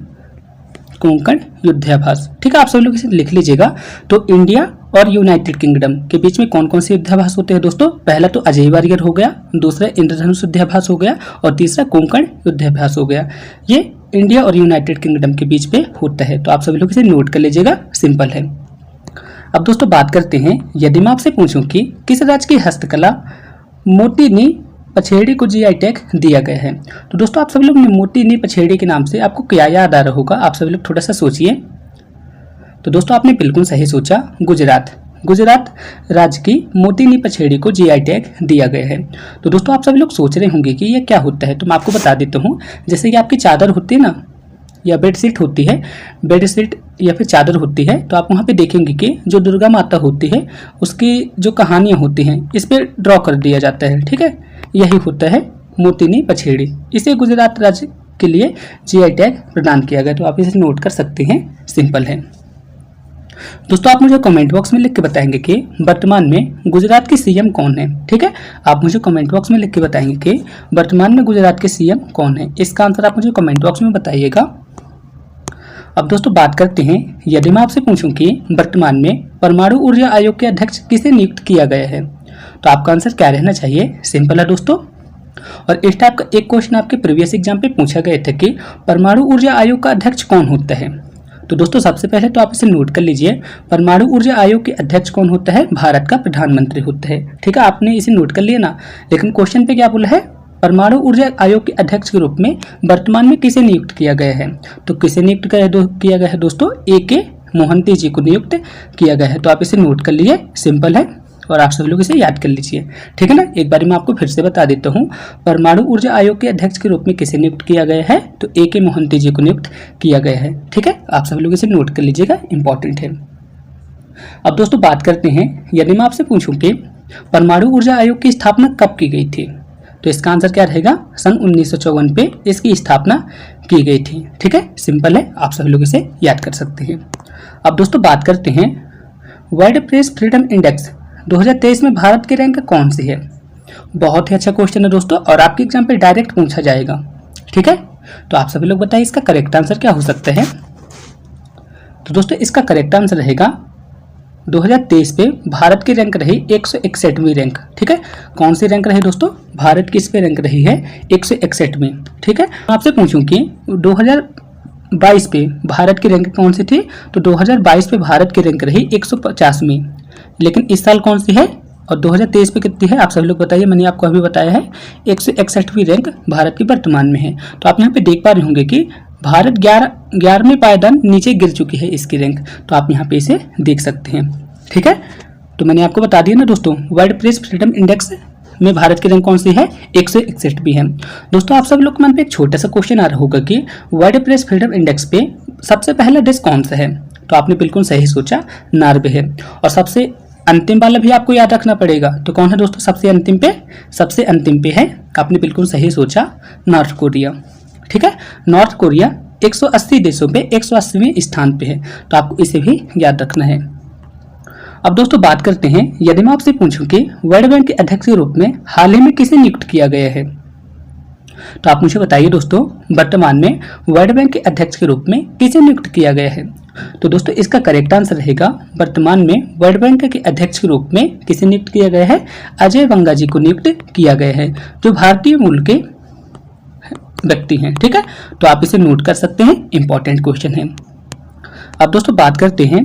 कोंकण युद्धाभ्यास। ठीक है, आप सब लोग इसे लिख लीजिएगा। तो इंडिया और यूनाइटेड किंगडम के बीच में कौन कौन से युद्धाभ्यास होते हैं दोस्तों? पहला तो अजय वारियर हो गया, दूसरा इंद्रधनुष युद्धाभ्यास हो गया, और तीसरा कोंकण युद्धाभ्यास हो गया। ये इंडिया और यूनाइटेड किंगडम के बीच पे होता है। तो आप सभी लोग इसे नोट कर लीजिएगा, सिंपल है। अब दोस्तों बात करते हैं, यदि मैं आपसे पूछूं कि किस राज्य की हस्तकला मोतीनी पछेड़ी को GI टैग दिया गया है, तो दोस्तों आप सभी लोग ने मोतीनी पछेड़ी के नाम से आपको क्या याद आ रहा होगा? आप सभी लोग थोड़ा सा सोचिए। तो दोस्तों आपने बिल्कुल सही सोचा, गुजरात राज्य की मोतीनी पछेड़ी को GI टैग दिया गया है। तो दोस्तों आप सभी लोग सोच रहे होंगे कि ये क्या होता है, तो मैं आपको बता देता हूँ। जैसे कि आपकी चादर होती है ना, या बेडशीट होती है, बेडशीट या फिर चादर होती है, तो आप वहाँ पे देखेंगे कि जो दुर्गा माता होती है उसकी जो कहानियाँ होती हैं इस पर ड्रॉ कर दिया जाता है। ठीक है, यही होता है मोतीनी पछेड़ी। इसे गुजरात राज्य के लिए GI टैग प्रदान किया गया। तो आप इसे नोट कर सकते हैं, सिंपल है। दोस्तों आप मुझे कमेंट बॉक्स में लिख के बताएंगे कि वर्तमान में गुजरात के CM कौन है। ठीक है, आप मुझे कमेंट बॉक्स में लिख के बताएंगे कि वर्तमान में गुजरात के CM कौन है। इसका आंसर आप मुझे कमेंट बॉक्स में बताइएगा। अब दोस्तों बात करते हैं, यदि मैं आपसे पूछूं कि वर्तमान में परमाणु ऊर्जा आयोग के अध्यक्ष किसे नियुक्त किया गया है, तो आपका आंसर क्या रहना चाहिए? सिंपल है दोस्तों। और इस टाइप का एक क्वेश्चन आपके प्रीवियस एग्जाम पे पूछा गया था कि परमाणु ऊर्जा आयोग का अध्यक्ष कौन होता है। तो दोस्तों सबसे पहले तो आप इसे नोट कर लीजिए, परमाणु ऊर्जा आयोग के अध्यक्ष कौन होता है? भारत का प्रधानमंत्री होता है। ठीक है, आपने इसे नोट कर लिया ना। लेकिन क्वेश्चन पे क्या बोला है? परमाणु ऊर्जा आयोग के अध्यक्ष के रूप में वर्तमान में किसे नियुक्त किया गया है? तो किसे नियुक्त किया गया है दोस्तों? AK मोहंती जी को नियुक्त किया गया है। तो आप इसे नोट कर लीजिए, सिंपल है, और आप सभी लोग इसे याद कर लीजिए। ठीक है ना, एक बार मैं आपको फिर से बता देता हूँ, परमाणु ऊर्जा आयोग के अध्यक्ष के रूप में किसे नियुक्त किया गया है? तो AK मोहंती जी को नियुक्त किया गया है। ठीक है, आप सभी लोग इसे नोट कर लीजिएगा, इंपॉर्टेंट है। अब दोस्तों बात करते हैं, यदि मैं आपसे पूछूं कि परमाणु ऊर्जा आयोग की स्थापना कब की गई थी? तो इसका आंसर क्या रहेगा? सन 1954 पे इसकी स्थापना की गई थी। ठीक है, सिंपल है, आप सभी लोग इसे याद कर सकते हैं। अब दोस्तों बात करते हैं वर्ल्ड प्रेस फ्रीडम इंडेक्स 2023 में भारत की रैंक कौन सी है? बहुत ही अच्छा क्वेश्चन है दोस्तों, और आपके एग्जाम पे डायरेक्ट पूछा जाएगा। ठीक है, तो आप सभी लोग बताइए इसका करेक्ट आंसर क्या हो सकता है? तो दोस्तों इसका करेक्ट आंसर रहेगा 2023 पे भारत की रैंक रही 161वीं रैंक। ठीक है, कौन सी रैंक रही दोस्तों? भारत की इस पे रैंक रही है 161वीं। ठीक है, आपसे पूछूं कि 2022 पे भारत की रैंक कौन सी थी? तो 2022 पे भारत की रैंक रही 150वीं। लेकिन इस साल कौन सी है और 2023 पे कितनी है? आप सभी लोग बताइए। मैंने आपको अभी बताया है 161वीं रैंक भारत की वर्तमान में है। तो आप यहाँ पे देख पा रहे होंगे कि भारत 11वें पायदान नीचे गिर चुकी है इसकी रैंक। तो आप यहाँ पे इसे देख सकते हैं। ठीक है, तो मैंने आपको बता दिया ना दोस्तों, वर्ल्ड प्रेस फ्रीडम इंडेक्स में भारत की रैंक कौन सी है? 161वीं है। दोस्तों आप सब लोग के मन पे एक छोटा सा क्वेश्चन आ रहा होगा कि वर्ल्ड प्रेस फ्रीडम इंडेक्स पे सबसे पहला देश कौन सा है? तो आपने बिल्कुल सही सोचा, नॉर्वे है। और सबसे अंतिम वाला भी आपको याद रखना पड़ेगा। तो कौन है दोस्तों सबसे अंतिम पे? सबसे अंतिम पे है, आपने बिल्कुल सही सोचा, नॉर्थ कोरिया। ठीक है, नॉर्थ कोरिया 180 देशों पे 180वें स्थान पे है। तो आपको इसे भी याद रखना है। अब दोस्तों बात करते हैं, यदि मैं आपसे पूछूं कि वर्ल्ड बैंक के अध्यक्ष के रूप में हाल ही में किसे नियुक्त किया गया है? तो आप मुझे बताइए दोस्तों, वर्तमान में वर्ल्ड बैंक के अध्यक्ष के रूप में किसे नियुक्त किया गया है? तो दोस्तों इसका करेक्ट आंसर रहेगा, वर्तमान में वर्ल्ड बैंक के अध्यक्ष के रूप में किसे नियुक्त किया गया है? अजय बंगा जी को नियुक्त किया गया है, जो भारतीय मूल के व्यक्ति हैं। ठीक है, तो आप इसे नोट कर सकते हैं, इंपॉर्टेंट क्वेश्चन है। अब दोस्तों बात करते हैं,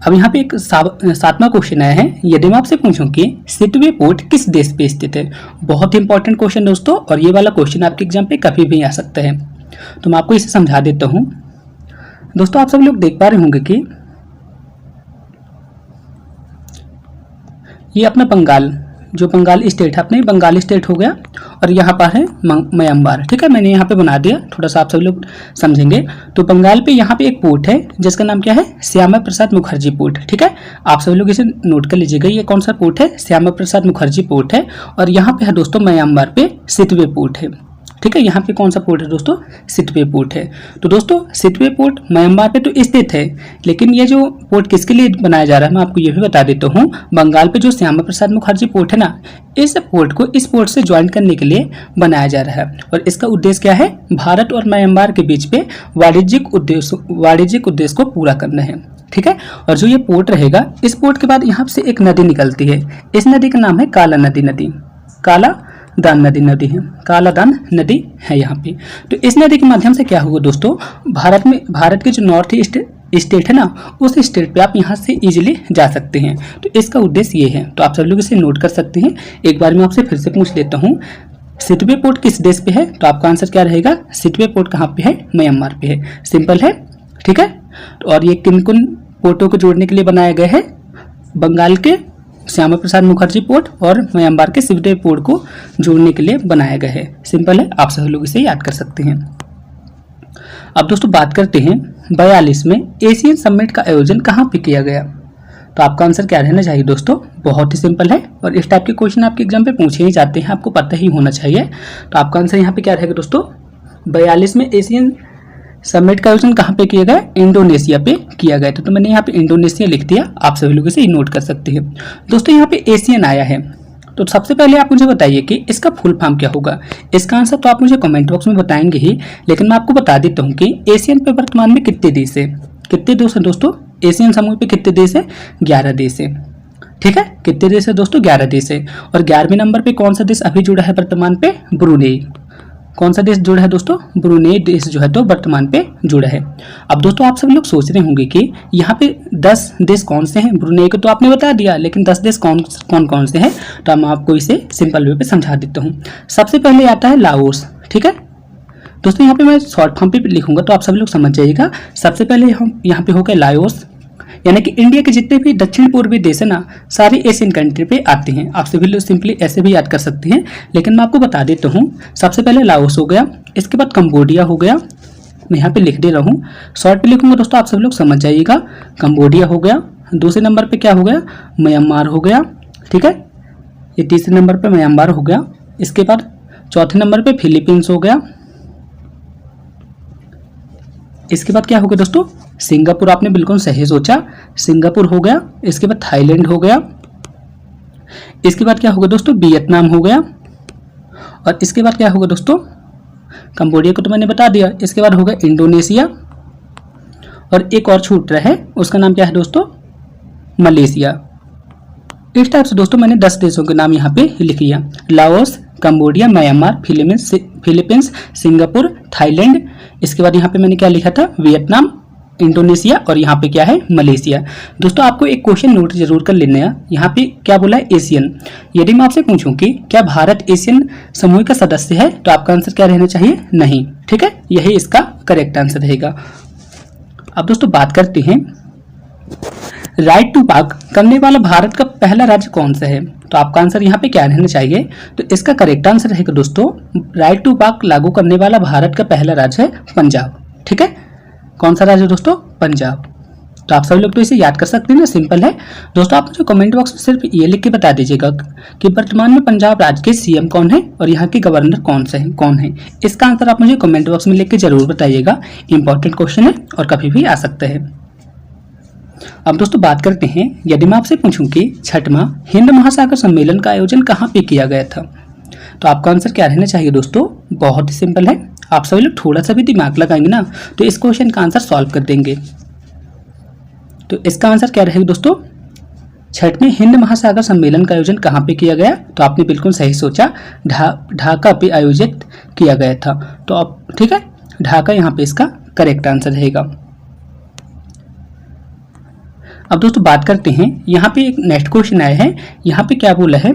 अब यहाँ पे एक 7वां क्वेश्चन आया है, यदि मैं आपसे पूछूं कि सिटवे पोर्ट किस देश पे स्थित है? बहुत ही इंपॉर्टेंट क्वेश्चन दोस्तों, और ये वाला क्वेश्चन आपके एग्जाम पे कभी भी आ सकता है। तो मैं आपको इसे समझा देता हूँ। दोस्तों आप सब लोग देख पा रहे होंगे कि ये अपना बंगाल, जो बंगाल स्टेट है, अपने बंगाल स्टेट हो गया, और यहाँ पर है म्यांमार। ठीक है, मैंने यहाँ पे बना दिया, थोड़ा सा आप सब लोग समझेंगे। तो बंगाल पे यहाँ पे एक पोर्ट है जिसका नाम क्या है? श्यामा प्रसाद मुखर्जी पोर्ट। ठीक है, आप सभी लोग इसे नोट कर लीजिएगा, ये कौन सा पोर्ट है? श्यामा प्रसाद मुखर्जी पोर्ट है। और यहाँ पे है दोस्तों म्यांमार पे सिटवे पोर्ट है। ठीक है, यहाँ पे कौन सा पोर्ट है दोस्तों? सिटवे पोर्ट है। तो दोस्तों सिटवे पोर्ट म्यांमार पे तो स्थित है, लेकिन ये जो पोर्ट किसके लिए बनाया जा रहा है मैं आपको ये भी बता देता हूँ। बंगाल पे जो श्यामा प्रसाद मुखर्जी पोर्ट है ना, इस पोर्ट को इस पोर्ट से ज्वाइन करने के लिए बनाया जा रहा है। और इसका उद्देश्य क्या है? भारत और म्यांमार के बीच पे वाणिज्यिक उद्देश्य को पूरा करना है। ठीक है, और जो ये पोर्ट रहेगा, इस पोर्ट के बाद यहाँ से एक नदी निकलती है। इस नदी का नाम है काला दान नदी है, काला दान नदी है यहाँ पे। तो इस नदी के माध्यम से क्या होगा दोस्तों, भारत के जो नॉर्थ ईस्ट स्टेट है ना, उस स्टेट पे आप यहाँ से इजीली जा सकते हैं। तो इसका उद्देश्य ये है। तो आप सब लोग इसे नोट कर सकते हैं। एक बार मैं आपसे फिर से पूछ लेता हूँ, सिटवे पोर्ट किस देश पे है? तो आपका आंसर क्या रहेगा? सिटवे पोर्ट कहाँ पे है? म्यांमार पे है। सिंपल है। ठीक है, और ये किन किन पोर्टों को जोड़ने के लिए बनाया गया है? बंगाल के श्यामा प्रसाद मुखर्जी पोर्ट और म्यांमार के सिटवे पोर्ट को जोड़ने के लिए बनाया गया है। सिंपल है, आप सभी लोग इसे याद कर सकते हैं। अब दोस्तों बात करते हैं 42 में एशियन समिट का आयोजन कहाँ पे किया गया? तो आपका आंसर क्या रहना चाहिए दोस्तों? बहुत ही सिंपल है, और इस टाइप के क्वेश्चन आपके एग्जाम पे पूछे ही जाते हैं, आपको पता ही होना चाहिए। तो आपका आंसर यहाँ पे क्या रहेगा दोस्तों? 42 में एशियन समिट का आयोजन कहाँ पे किया गया? इंडोनेशिया पे किया गया था। तो मैंने यहाँ पे इंडोनेशिया लिख दिया, आप सभी लोग इसे नोट कर सकते हैं। दोस्तों यहाँ पे एशियन आया है, तो सबसे पहले आप मुझे बताइए कि इसका फुल फॉर्म क्या होगा। इसका आंसर तो आप मुझे कमेंट बॉक्स में बताएंगे ही, लेकिन मैं आपको बता देता हूँ कि एशियन पे वर्तमान में कितने देश है? कितने देश है दोस्तों? एशियन समूह पे कितने देश है? 11 देश है। ठीक है, कितने देश है दोस्तों? 11 देश है। और 11वें नंबर पे कौन सा देश अभी जुड़ा है वर्तमान पे? ब्रुनेई। कौन सा देश जुड़ा है दोस्तों? ब्रुनेई देश जो है तो वर्तमान पे जुड़ा है। अब दोस्तों आप सब लोग सोच रहे होंगे कि यहाँ पे 10 देश कौन से हैं? ब्रुनेई को तो आपने बता दिया, लेकिन 10 देश कौन से हैं? तो मैं आपको इसे सिंपल वे पे समझा देता हूँ। सबसे पहले आता है लाओस। ठीक है दोस्तों, यहाँ पे मैं शॉर्ट फॉर्म पे लिखूंगा तो आप सब लोग समझ जाइएगा। सबसे पहले हम यहाँ पे हो गया लाओस, यानी कि इंडिया के जितने भी दक्षिण पूर्वी देश है ना, सारे एशियन कंट्री पे आते हैं। आप सभी लोग सिंपली ऐसे भी याद कर सकते हैं, लेकिन मैं आपको बता देता हूँ। सबसे पहले लाओस हो गया, इसके बाद कंबोडिया हो गया, मैं यहाँ पे लिख दे रहा हूँ, शॉर्ट पे लिखूंगा दोस्तों, आप सभी लोग समझ जाइएगा। कंबोडिया हो गया, दूसरे नंबर पे क्या हो गया, म्यांमार हो गया, ठीक है। ये तीसरे नंबर पे म्यांमार हो गया। इसके बाद चौथे नंबर पे फिलीपींस हो गया। इसके बाद क्या हो गया दोस्तों, सिंगापुर, आपने बिल्कुल सही सोचा, सिंगापुर हो गया। इसके बाद थाईलैंड हो गया। इसके बाद क्या होगा दोस्तों, वियतनाम हो गया। और इसके बाद क्या होगा दोस्तों, कंबोडिया को तो मैंने बता दिया। इसके बाद होगा इंडोनेशिया, और एक और छूट रहा है, उसका नाम क्या है दोस्तों, मलेशिया। इस टाइप से दोस्तों मैंने 10 देशों के नाम यहाँ पे लिख लिया, Laos, Cambodia, Myanmar, Philippines, Singapore, Thailand. इसके बाद यहाँ पे मैंने क्या लिखा था, वियतनाम, इंडोनेशिया, और यहाँ पे क्या है, मलेशिया। दोस्तों आपको एक क्वेश्चन नोट जरूर कर लेना है। यहाँ पे क्या बोला है, एशियन। यदि मैं आपसे पूछूं कि क्या भारत एशियन समूह का सदस्य है, तो आपका आंसर क्या रहना चाहिए, नहीं, ठीक है। यही इसका करेक्ट आंसर रहेगा। अब दोस्तों बात करते हैं, राइट टू पाक करने वाला भारत का पहला राज्य कौन सा है, तो आपका आंसर यहाँ पे क्या रहना चाहिए, तो इसका करेक्ट आंसर रहेगा दोस्तों, राइट टू पाक लागू करने वाला भारत का पहला राज्य है पंजाब, ठीक है। कौन सा राज्य है दोस्तों, पंजाब। तो आप सभी लोग तो इसे याद कर सकते हैं ना, सिंपल है दोस्तों। आप मुझे कमेंट बॉक्स में सिर्फ ये लिख के बता दीजिएगा कि वर्तमान में पंजाब राज्य के सीएम कौन है और यहाँ के गवर्नर कौन है। इसका आंसर आप मुझे कमेंट बॉक्स में लिख के जरूर बताइएगा। इंपॉर्टेंट क्वेश्चन है और कभी भी आ सकता है। अब दोस्तों बात करते हैं, यदि मैं आपसे पूछूं कि 6वां हिंद महासागर सम्मेलन का आयोजन कहाँ पे किया गया था, तो आपका आंसर क्या रहना चाहिए दोस्तों, बहुत ही सिंपल है। आप सभी लोग थोड़ा सा भी दिमाग लगाएंगे ना, तो इस क्वेश्चन का आंसर सॉल्व कर देंगे। तो इसका आंसर क्या रहेगा दोस्तों, 6वें हिंद महासागर सम्मेलन का आयोजन कहाँ पे किया गया, तो आपने बिल्कुल सही सोचा, ढाका पे आयोजित किया गया था। तो आप ठीक है, ढाका यहाँ पे इसका करेक्ट आंसर रहेगा। अब दोस्तों बात करते हैं, यहाँ पे एक नेक्स्ट क्वेश्चन आया है। यहाँ पे क्या बोला है,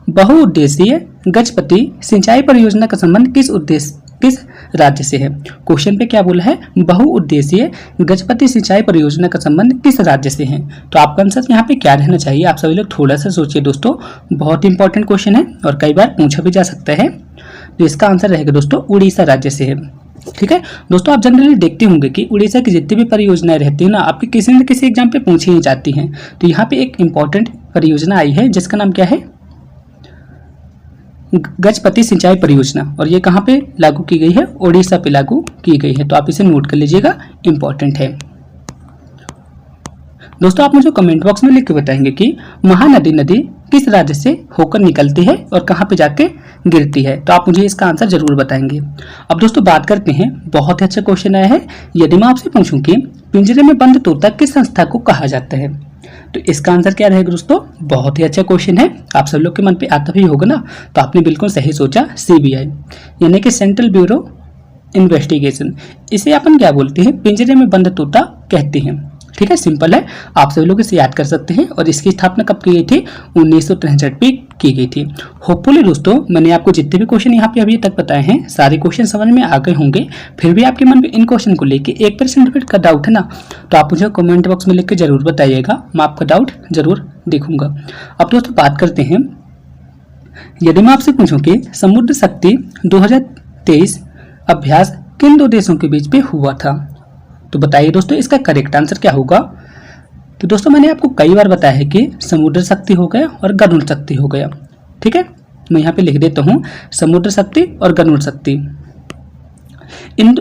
बहुउद्देशीय गजपति सिंचाई परियोजना का संबंध किस राज्य से है। क्वेश्चन पे क्या बोला है, बहुउद्देशीय गजपति सिंचाई परियोजना का संबंध किस राज्य से है। तो आपका आंसर यहाँ पे क्या रहना चाहिए, आप सभी लोग थोड़ा सा सोचिए दोस्तों, बहुत इंपॉर्टेंट क्वेश्चन है और कई बार पूछा भी जा सकता है। तो इसका आंसर रहेगा दोस्तों, उड़ीसा राज्य से है, ठीक है। दोस्तों आप जनरली देखते होंगे कि उड़ीसा की जितनी भी परियोजनाएं रहती है ना, आपकी किसी न किसी एग्जाम पे पूछी ही जाती हैं। तो यहाँ पे एक इंपॉर्टेंट परियोजना आई है जिसका नाम क्या है, गजपति सिंचाई परियोजना, और ये कहाँ पे लागू की गई है, उड़ीसा पे लागू की गई है। तो आप इसे नोट कर लीजिएगा, इंपॉर्टेंट है। दोस्तों आप मुझे कमेंट बॉक्स में लिख के बताएंगे कि महानदी नदी किस राज्य से होकर निकलती है और कहाँ पे जाके गिरती है। तो आप मुझे इसका आंसर जरूर बताएंगे। अब दोस्तों बात करते हैं, बहुत ही अच्छा क्वेश्चन आया है। यदि मैं आपसे पूछूं कि पिंजरे में बंद तोता किस संस्था को कहा जाता है, तो इसका आंसर क्या रहेगा दोस्तों, बहुत ही अच्छा क्वेश्चन है। आप सब लोग के मन पे आता भी होगा ना, तो आपने बिल्कुल सही सोचा, सीबीआई यानी कि सेंट्रल ब्यूरो इन्वेस्टिगेशन। इसे अपन क्या बोलते हैं, पिंजरे में बंद तोता कहते हैं, ठीक है। सिंपल है, आप सभी लोग इसे याद कर सकते हैं। और इसकी स्थापना कब की गई थी, 1963 पे की गई थी। होपफुली दोस्तों मैंने आपको जितने भी क्वेश्चन यहाँ पे अभी तक बताए हैं, सारे क्वेश्चन समझ में आ गए होंगे। फिर भी आपके मन में इन क्वेश्चन को लेके 1% का डाउट है ना, तो आप मुझे कमेंट बॉक्स में लिख के जरूर बताइएगा, मैं आपका डाउट जरूर देखूंगा। अब दोस्तों बात करते हैं, यदि मैं आपसे पूछूं कि समुद्र शक्ति 2023 अभ्यास किन 2 देशों के बीच पे हुआ था, तो बताइए दोस्तों इसका करेक्ट आंसर क्या होगा। तो दोस्तों मैंने आपको कई बार बताया है कि समुद्र शक्ति हो गया और गरुड़ शक्ति हो गया, ठीक है। मैं यहाँ पे लिख देता हूँ, समुद्र शक्ति और गरुड़ शक्ति। इन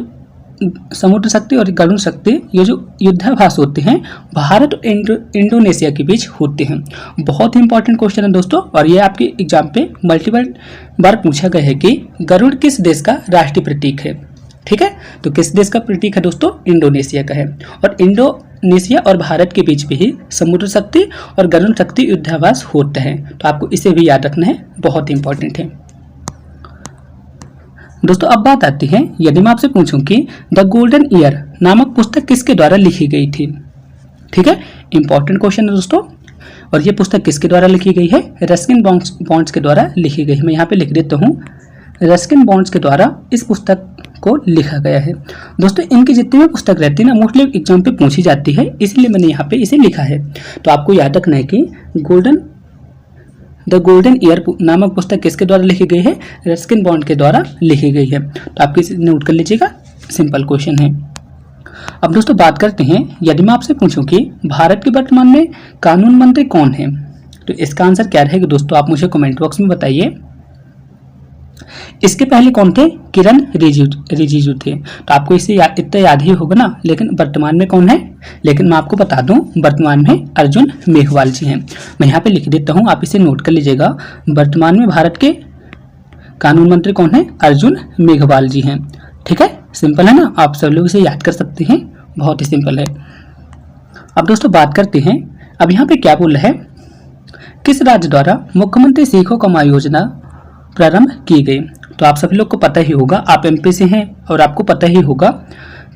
समुद्र शक्ति और गरुड़ शक्ति ये जो युद्धाभ्यास होते हैं भारत और इंडोनेशिया के बीच होते हैं। बहुत ही इंपॉर्टेंट क्वेश्चन है दोस्तों, और ये आपके एग्जाम पे मल्टीपल बार पूछा गया है कि गरुड़ किस देश का राष्ट्रीय प्रतीक है, ठीक है। तो किस देश का प्रतीक है दोस्तों, इंडोनेशिया का है। और इंडोनेशिया और भारत के बीच में ही समुद्र शक्ति और गरुड़ शक्ति युद्धाभ्यास होता है। तो आपको इसे भी याद रखना है, बहुत इंपॉर्टेंट है दोस्तों। अब बात आती है, यदि मैं आपसे पूछूं कि द गोल्डन ईयर नामक पुस्तक किसके द्वारा लिखी गई थी, ठीक है। इंपॉर्टेंट क्वेश्चन है दोस्तों। और ये पुस्तक किसके द्वारा लिखी गई है, रस्किन बॉन्ड्स के द्वारा लिखी गई है। मैं यहाँ पे लिख देता हूँ, रस्किन बॉन्ड्स के द्वारा इस पुस्तक को लिखा गया है। दोस्तों इनकी जितनी भी पुस्तक रहती है ना, मोस्टली एग्जाम पे पूछी जाती है, इसलिए मैंने यहाँ पे इसे लिखा है। तो आपको याद रखना है कि द गोल्डन ईयर नामक पुस्तक किसके द्वारा लिखी गई है, रस्किन बॉन्ड के द्वारा लिखी गई है। तो आप इसे नोट कर लीजिएगा, सिंपल क्वेश्चन है। अब दोस्तों बात करते हैं, यदि मैं आपसे पूछूं कि भारत के वर्तमान में कानून मंत्री कौन है, तो इसका आंसर क्या रहेगा दोस्तों, आप मुझे कमेंट बॉक्स में बताइए। इसके पहले कौन थे, किरण रिजिजू थे। तो आपको इसे इतना याद ही होगा ना, लेकिन वर्तमान में कौन है, लेकिन मैं आपको बता दूं वर्तमान में अर्जुन मेघवाल जी हैं। मैं यहाँ पे लिख देता हूँ, आप इसे नोट कर लीजिएगा। वर्तमान में भारत के कानून मंत्री कौन है, अर्जुन मेघवाल जी हैं। ठीक है, सिंपल है ना, आप सब लोग इसे याद कर सकते हैं, बहुत ही सिंपल है। अब दोस्तों बात करते हैं, अब यहाँ पे क्या बोल रहा है, किस राज्य द्वारा मुख्यमंत्री सीखो कमाओ योजना प्रारंभ की गई। तो आप सभी लोग को पता ही होगा, आप एमपी से हैं और आपको पता ही होगा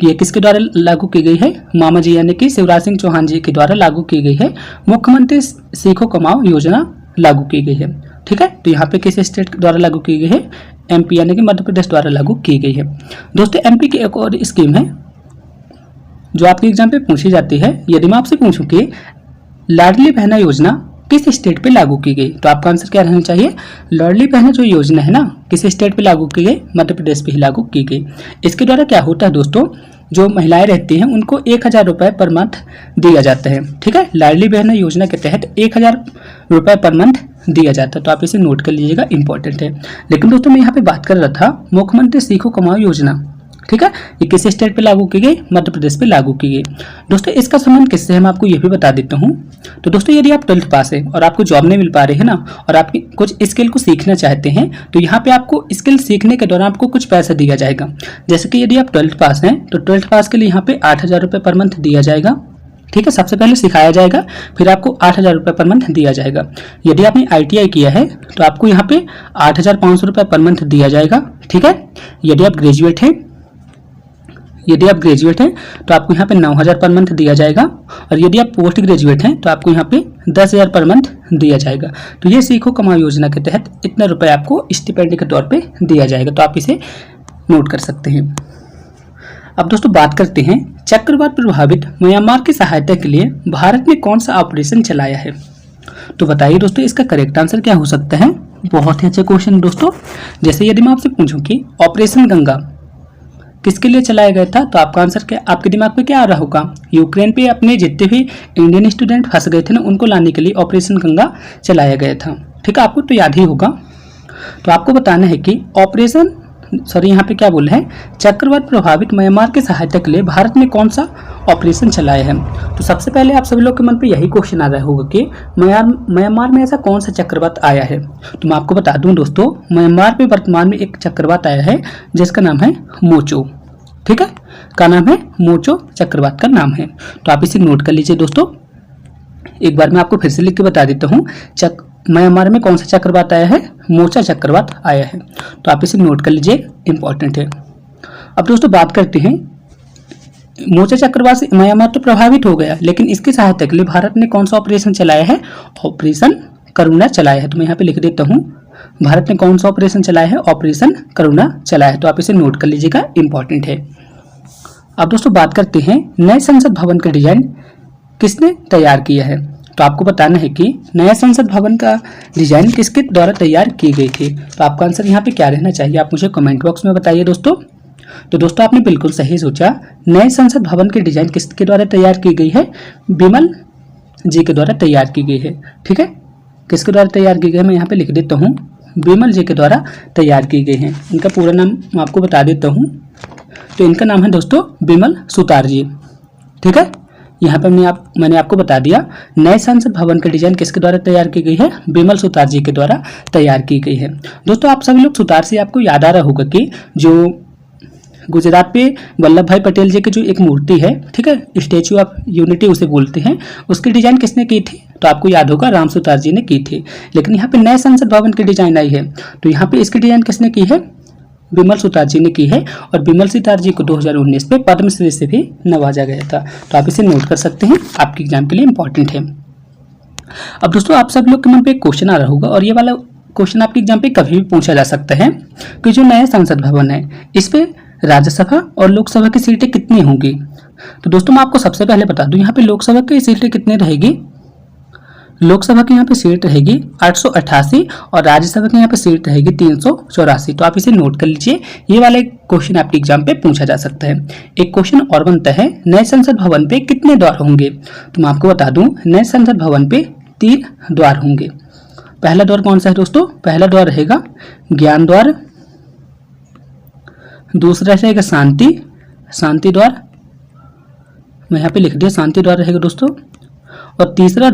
कि ये किसके द्वारा लागू की गई है, मामा जी यानी कि शिवराज सिंह चौहान जी के द्वारा लागू की गई है। मुख्यमंत्री सीखो कमाओ योजना लागू की गई है। ठीक है, तो यहाँ पे किस स्टेट द्वारा लागू की गई है, एमपी यानी कि मध्य प्रदेश द्वारा लागू की गई है। दोस्तों एमपी की एक और स्कीम है जो आपके एग्जाम पे पूछी जाती है। यदि मैं आपसे पूछूं कि लाडली बहना योजना किस स्टेट पे लागू की गई, तो आपका आंसर क्या रहना चाहिए, लाडली बहना जो योजना है ना, किस स्टेट पे लागू की गई, मध्य प्रदेश पे ही लागू की गई। इसके द्वारा क्या होता है दोस्तों, जो महिलाएं रहती हैं उनको 1000 रुपये पर मंथ दिया जाता है। ठीक है, लाडली बहना योजना के तहत 1000 रुपये पर मंथ दिया जाता है। तो आप इसे नोट कर लीजिएगा, इंपॉर्टेंट है। लेकिन दोस्तों मैं यहाँ पे बात कर रहा था मुख्यमंत्री सीखो कमाओ योजना। ठीक है, ये किस स्टेट पे लागू की गई, मध्य प्रदेश पे लागू की गई। दोस्तों इसका संबंध किससे है, मैं आपको ये भी बता देता हूँ। तो दोस्तों यदि आप 12th पास है और आपको जॉब नहीं मिल पा रही है ना, और आप कुछ स्किल को सीखना चाहते हैं, तो यहाँ पे आपको स्किल सीखने के दौरान आपको कुछ पैसा दिया जाएगा। जैसे कि यदि आप 12th पास हैं तो 12th पास के लिए यहाँ पे 8000 रुपये पर मंथ दिया जाएगा। ठीक है, सबसे पहले सिखाया जाएगा, फिर आपको 8000 रुपये पर मंथ दिया जाएगा। यदि आपने ITI किया है तो आपको यहाँ पे 8500 रुपये पर मंथ दिया जाएगा। ठीक है, यदि आप ग्रेजुएट हैं तो आपको यहाँ पे 9000 पर मंथ दिया जाएगा, और यदि आप पोस्ट ग्रेजुएट हैं तो आपको यहाँ पे 10000 पर मंथ दिया जाएगा। तो ये सीखो कमाओ योजना के तहत इतना रुपए आपको स्टिपेंड के तौर पे दिया जाएगा। तो आप इसे नोट कर सकते हैं। अब दोस्तों बात करते हैं, चक्रवात प्रभावित म्यांमार की सहायता के लिए भारत ने कौन सा ऑपरेशन चलाया है। तो बताइए दोस्तों इसका करेक्ट आंसर क्या हो सकता है। बहुत ही अच्छा क्वेश्चन दोस्तों। जैसे यदि मैं आपसे पूछूं कि ऑपरेशन गंगा किसके लिए चलाया गया था, तो आपका आंसर क्या, आपके दिमाग में क्या आ रहा होगा, यूक्रेन पे अपने जितने भी इंडियन स्टूडेंट फंस गए थे ना, उनको लाने के लिए ऑपरेशन गंगा चलाया गया था। ठीक है, आपको तो याद ही होगा। तो आपको बताना है कि यहाँ पे क्या बोल रहे हैं, चक्रवात प्रभावित म्यांमार की सहायता के लिए भारत ने कौन सा ऑपरेशन चलाया है। तो सबसे पहले आप सभी लोग के मन पे यही क्वेश्चन आ रहा होगा कि म्यांमार में ऐसा कौन सा चक्रवात आया है। तो मैं आपको बता दूं दोस्तों, म्यांमार में वर्तमान में एक चक्रवात आया है जिसका नाम है मोचो। ठीक है, का नाम है मोचो, चक्रवात का नाम है। तो आप इसे नोट कर लीजिए दोस्तों। एक बार मैं आपको फिर से लिख के बता देता हूँ, म्यांमार में कौन सा चक्रवात आया है, मोचा चक्रवात आया है। तो आप इसे नोट कर लीजिए, इंपॉर्टेंट है। अब दोस्तों बात करते हैं, मोचा चक्रवात से म्यांमार तो प्रभावित हो गया, लेकिन इसकी सहायता के लिए भारत ने कौन सा ऑपरेशन चलाया है, ऑपरेशन करुणा चलाया है। तो मैं यहाँ पे लिख देता हूँ, भारत ने कौन सा ऑपरेशन चलाया है, ऑपरेशन करुणा चलाया है। तो आप इसे नोट कर लीजिएगा, इंपॉर्टेंट है। अब दोस्तों बात करते हैं, नए संसद भवन का डिजाइन किसने तैयार किया है। तो आपको बताना है कि नया संसद भवन का डिजाइन किसके द्वारा तैयार की गई थी। तो आपका आंसर यहाँ पे क्या रहना चाहिए, आप मुझे कमेंट बॉक्स में बताइए दोस्तों। तो दोस्तों आपने बिल्कुल सही सोचा, नए संसद भवन की डिजाइन किसके द्वारा तैयार की गई है, बिमल जी के द्वारा तैयार की गई है। ठीक है, किसके द्वारा तैयार की गई है, मैं यहाँ पे लिख देता हूँ, बिमल जी के द्वारा तैयार की गई है। इनका पूरा नाम मैं आपको बता देता हूँ। तो इनका नाम है दोस्तों बिमल सुतार जी। ठीक है, यहाँ पर मैंने आपको बता दिया, नए संसद भवन का डिजाइन किसके द्वारा तैयार की गई है, बिमल सुतार जी के द्वारा तैयार की गई है। दोस्तों आप सभी लोग सुतार से आपको याद आ रहा होगा कि जो गुजरात पे वल्लभ भाई पटेल जी की जो एक मूर्ति है, ठीक है, स्टैचू ऑफ यूनिटी उसे बोलते हैं, उसकी डिजाइन किसने की थी, तो आपको याद होगा राम सुतार जी ने की थी। लेकिन यहाँ पे नए संसद भवन की डिजाइन आई है, तो यहाँ पे इसकी डिजाइन किसने की है, बिमल सुतार जी ने की है। और बिमल सुतार जी को 2019 में पद्मश्री से भी नवाजा गया था। तो आप इसे नोट कर सकते हैं, आपके एग्जाम के लिए इंपॉर्टेंट है। अब दोस्तों आप सब लोग के मन पे एक क्वेश्चन आ रहा होगा, और ये वाला क्वेश्चन आपके एग्जाम पे कभी भी पूछा जा सकता है कि जो नया संसद भवन है, इस पे राज्यसभा और लोकसभा की सीटें कितनी होंगी। तो दोस्तों मैं आपको सबसे पहले बता दूं, यहाँ पे लोकसभा की सीटें कितनी रहेगी, लोकसभा की यहाँ पे सीट रहेगी 888 और राज्यसभा की यहाँ पे सीट रहेगी 384। तो आप इसे नोट कर लीजिए, ये वाला एक क्वेश्चन आपके एग्जाम पे पूछा जा सकता है। एक क्वेश्चन और बनता है, नए संसद भवन पे कितने द्वार होंगे? तो मैं आपको बता दूं, नए संसद भवन पे 3 द्वार होंगे। पहला द्वार कौन सा है दोस्तों? पहला द्वार रहेगा ज्ञान द्वार, दूसरा रहेगा शांति द्वार, मैं यहाँ पे लिख दिया शांति द्वार रहेगा दोस्तों, और तीसरा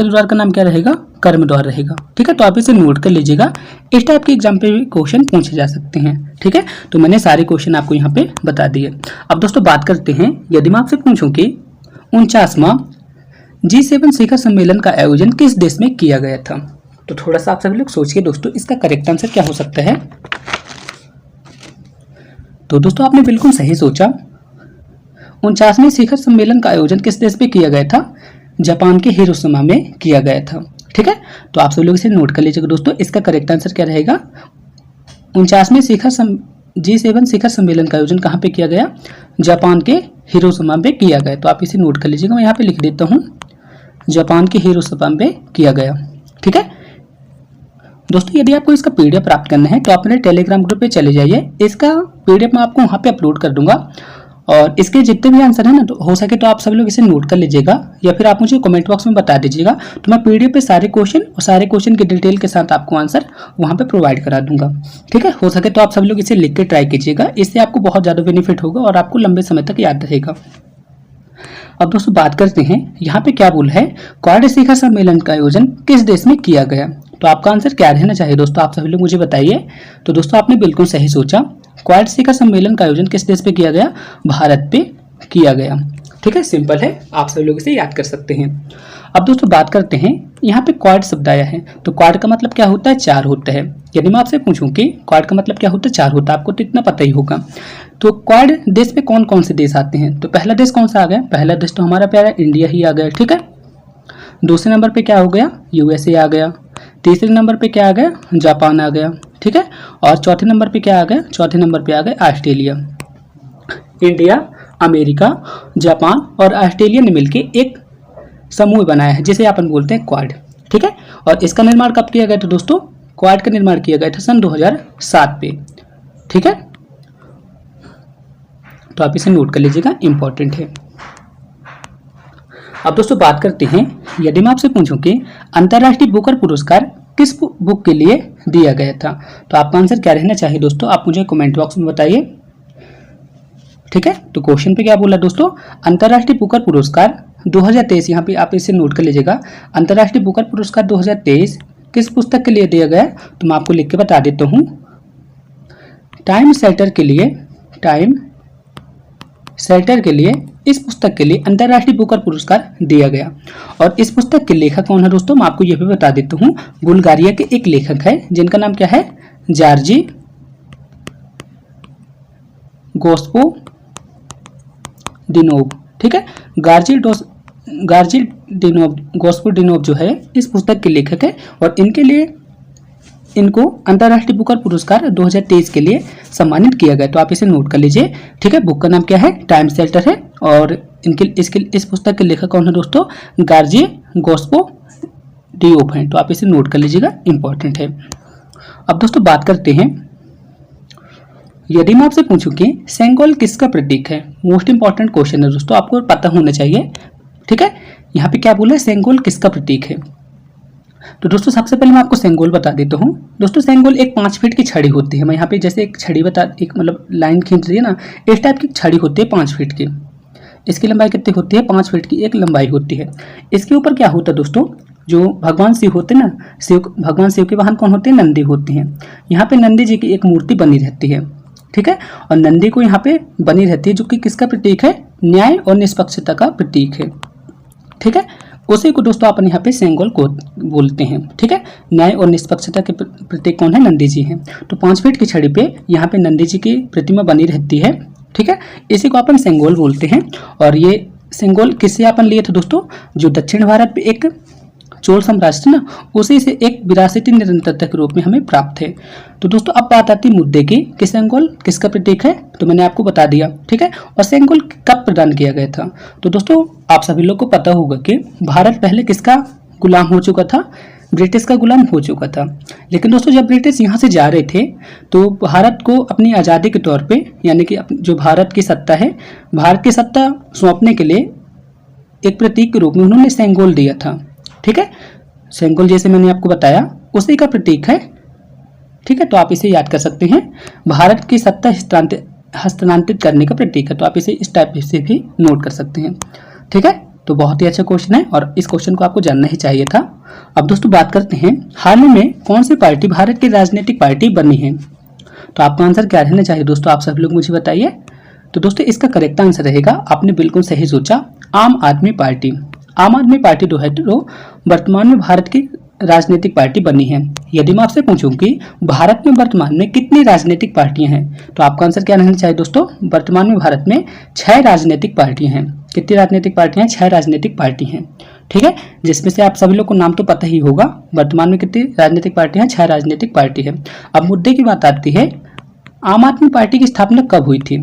द्वार का नाम क्या रहेगा? कर्म द्वार रहेगा। ठीक है, तो आप इसे नोट कर लीजिएगा, इस टाइप के एग्जाम पे भी क्वेश्चन पूछे जा सकते हैं। ठीक है, तो मैंने सारे क्वेश्चन आपको यहाँ पे बता दिए। अब दोस्तों बात करते हैं, यदि मैं आपसे पूछूं कि 49वां G7 शिखर सम्मेलन का आयोजन किस देश में किया गया था? तो थोड़ा सा आप सभी लोग सोचिए दोस्तों, इसका करेक्ट आंसर क्या हो सकता है? तो दोस्तों आपने बिल्कुल सही सोचा, 49वें शिखर सम्मेलन का आयोजन किस देश में किया गया था? जापान के हिरोशिमा में किया गया था। ठीक है, तो आप सब लोग इसे नोट कर लीजिएगा दोस्तों, इसका करेक्ट आंसर क्या रहेगा? 49वें G7 शिखर सम्मेलन का आयोजन कहाँ पे किया गया? जापान के हिरोशिमा में किया गया। तो आप इसे नोट कर लीजिएगा, मैं यहाँ पे लिख देता हूँ, जापान के हिरोशिमा में किया गया। ठीक है दोस्तों, यदि आपको इसका पीडीएफ प्राप्त करना है तो आप मेरे टेलीग्राम ग्रुप पे चले जाइए, इसका पीडीएफ मैं आपको वहाँ पे अपलोड कर दूंगा, और इसके जितने भी आंसर है ना, तो हो सके तो आप सब लोग इसे नोट कर लीजिएगा, या फिर आप मुझे कमेंट बॉक्स में बता दीजिएगा, तो मैं पीडीएफ पे सारे क्वेश्चन और सारे क्वेश्चन की डिटेल के साथ आपको आंसर वहाँ पे प्रोवाइड करा दूंगा। ठीक है, हो सके तो आप सब लोग इसे लिख के ट्राई कीजिएगा, इससे आपको बहुत ज़्यादा बेनिफिट होगा और आपको लंबे समय तक याद रहेगा। अब दोस्तों बात करते हैं, यहाँ पे क्या बोला है, क्वाड शिखर सम्मेलन का आयोजन किस देश में किया गया? तो आपका आंसर क्या रहना चाहिए दोस्तों, आप सभी लोग मुझे बताइए। तो दोस्तों आपने बिल्कुल सही सोचा, क्वाड शिखर सम्मेलन का आयोजन किस देश पे किया गया? भारत पे किया गया। ठीक है, सिंपल है, आप सभी लोग इसे याद कर सकते हैं। अब दोस्तों बात करते हैं, यहाँ पे क्वाड शब्द आया है, तो क्वाड का मतलब क्या होता है? 4 होता है। यदि मैं आपसे पूछूं कि क्वाड का मतलब क्या होता है? 4 होता है, आपको तो इतना पता ही होगा। तो क्वाड देश पे कौन कौन से देश आते हैं? तो पहला देश कौन सा आ गया? पहला देश तो हमारा प्यारा इंडिया ही आ गया। ठीक है, दूसरे नंबर पे क्या हो गया? यूएसए आ गया। तीसरे नंबर पे क्या आ गया? जापान आ गया। ठीक है, और चौथे नंबर पे क्या आ गया? चौथे नंबर पे आ गया ऑस्ट्रेलिया। इंडिया, अमेरिका, जापान और ऑस्ट्रेलिया ने मिलकर एक समूह बनाया है, जिसे अपन बोलते हैं क्वाड। ठीक है, और इसका निर्माण कब किया गया था दोस्तों? क्वाड का निर्माण किया गया था सन 2007 पे। ठीक है, तो आप इसे नोट कर लीजिएगा, इंपॉर्टेंट है। अब दोस्तों बात करते हैं, यदि मैं आपसे पूछूं कि अंतर्राष्ट्रीय बुकर पुरस्कार किस बुक के लिए दिया गया था? तो आपका आंसर क्या रहना चाहिए दोस्तों, आप मुझे कमेंट बॉक्स में बताइए। ठीक है, तो क्वेश्चन पे क्या बोला दोस्तों? अंतर्राष्ट्रीय बुकर पुरस्कार 2023, यहाँ पे आप इसे नोट कर लीजिएगा, अंतर्राष्ट्रीय बुकर पुरस्कार 2023 किस पुस्तक के लिए दिया गया? तो मैं आपको लिख के बता देता हूँ, टाइम सेटर के लिए इस पुस्तक के लिए अंतर्राष्ट्रीय बुकर पुरस्कार दिया गया। और इस पुस्तक के लेखक कौन है दोस्तों? मैं आपको यह भी बता देता हूँ, बुल्गारिया के एक लेखक है जिनका नाम क्या है? जॉर्जी गोस्पोडिनोव। ठीक है, गोस्पोडिनोव जो है इस पुस्तक के लेखक है, और इनको अंतर्राष्ट्रीय बुकर पुरस्कार 2023 के लिए सम्मानित किया गया। तो आप इसे नोट कर लीजिए। ठीक है, बुक का नाम क्या है? टाइम सेटर है, और इस पुस्तक के लेखक कौन है दोस्तों? गार्जी गोस्पोडिनोव है। तो आप इसे नोट कर लीजिएगा, इंपॉर्टेंट है। अब दोस्तों बात करते हैं, यदि मैं आपसे पूछूं कि सेंगोल किसका प्रतीक है? मोस्ट इंपॉर्टेंट क्वेश्चन है दोस्तों, आपको पता होना चाहिए। ठीक है, यहाँ पे क्या बोला है? सेंगोल किसका प्रतीक है? तो दोस्तों सबसे पहले मैं आपको सेंगोल बता देता हूँ। दोस्तों सेंगोल एक 5 फीट की छड़ी होती है। मैं यहाँ पे जैसे एक छड़ी एक मतलब लाइन खींच रही है ना, इस टाइप की छड़ी होती है 5 फीट की। इसकी लंबाई कितनी होती है? 5 फीट की एक लंबाई होती है। इसके ऊपर क्या होता है दोस्तों? जो भगवान शिव होते हैं ना, भगवान शिव के वाहन कौन होते हैं? नंदी होते हैं। यहाँ पे नंदी जी की एक मूर्ति बनी रहती है। ठीक है, और नंदी को यहाँ पे बनी रहती है, जो कि किसका प्रतीक है? न्याय और निष्पक्षता का प्रतीक है। ठीक है, उसी को दोस्तों अपन यहाँ पे सेंगोल को बोलते हैं। ठीक है, न्याय और निष्पक्षता के प्रतीक कौन है? नंदी जी हैं। तो 5 फीट की छड़ी पे यहाँ पे नंदी जी की प्रतिमा बनी रहती है। ठीक है, इसी को अपन सेंगोल बोलते हैं। और ये सेंगोल किससे अपन लिए थे दोस्तों? जो दक्षिण भारत पे एक चोल साम्राज्य ना, उसी से एक विरासती निरंतरता के रूप में हमें प्राप्त है। तो दोस्तों अब बात आती है मुद्दे की कि सेंगोल किसका प्रतीक है, तो मैंने आपको बता दिया, ठीक है। और सेंगोल कब प्रदान किया गया था, तो दोस्तों आप सभी लोग को पता होगा कि भारत पहले किसका गुलाम हो चुका था, ब्रिटिश का गुलाम हो चुका था। लेकिन दोस्तों जब ब्रिटिश यहाँ से जा रहे थे तो भारत को अपनी आज़ादी के तौर पे, यानी कि जो भारत की सत्ता है, भारत की सत्ता सौंपने के लिए एक प्रतीक के रूप में उन्होंने सेंगोल दिया था, ठीक है। सेंगोल जैसे मैंने आपको बताया उसी का प्रतीक है, ठीक है। तो आप इसे याद कर सकते हैं, भारत की सत्ता हस्तांतरित करने का प्रतीक है। तो आप इसे इस टाइप से भी नोट कर सकते हैं, ठीक है। तो बहुत ही अच्छा क्वेश्चन है और इस क्वेश्चन को आपको जानना ही चाहिए था। अब दोस्तों बात करते हैं हाल ही में कौन सी पार्टी भारत की राजनीतिक पार्टी बनी है, तो आपका आंसर क्या रहना चाहिए दोस्तों, आप सब लोग मुझे बताइए। तो दोस्तों इसका करेक्ट आंसर रहेगा, आपने बिल्कुल सही सोचा, आम आदमी पार्टी। आम आदमी पार्टी जो है तो वर्तमान में भारत की राजनीतिक पार्टी बनी है। यदि मैं आपसे पूछूं कि भारत में वर्तमान में कितनी राजनीतिक पार्टियां हैं, तो आपका आंसर क्या रहना चाहिए दोस्तों, वर्तमान में भारत में 6 राजनीतिक पार्टियां हैं। कितनी राजनीतिक पार्टियां हैं, 6 राजनीतिक पार्टी हैं, ठीक है। जिसमें से आप सभी लोग को नाम तो पता ही होगा, वर्तमान में कितनी राजनीतिक पार्टियां हैं, 6 राजनीतिक पार्टी है। अब मुद्दे की बात आती है, आम आदमी पार्टी की स्थापना कब हुई थी,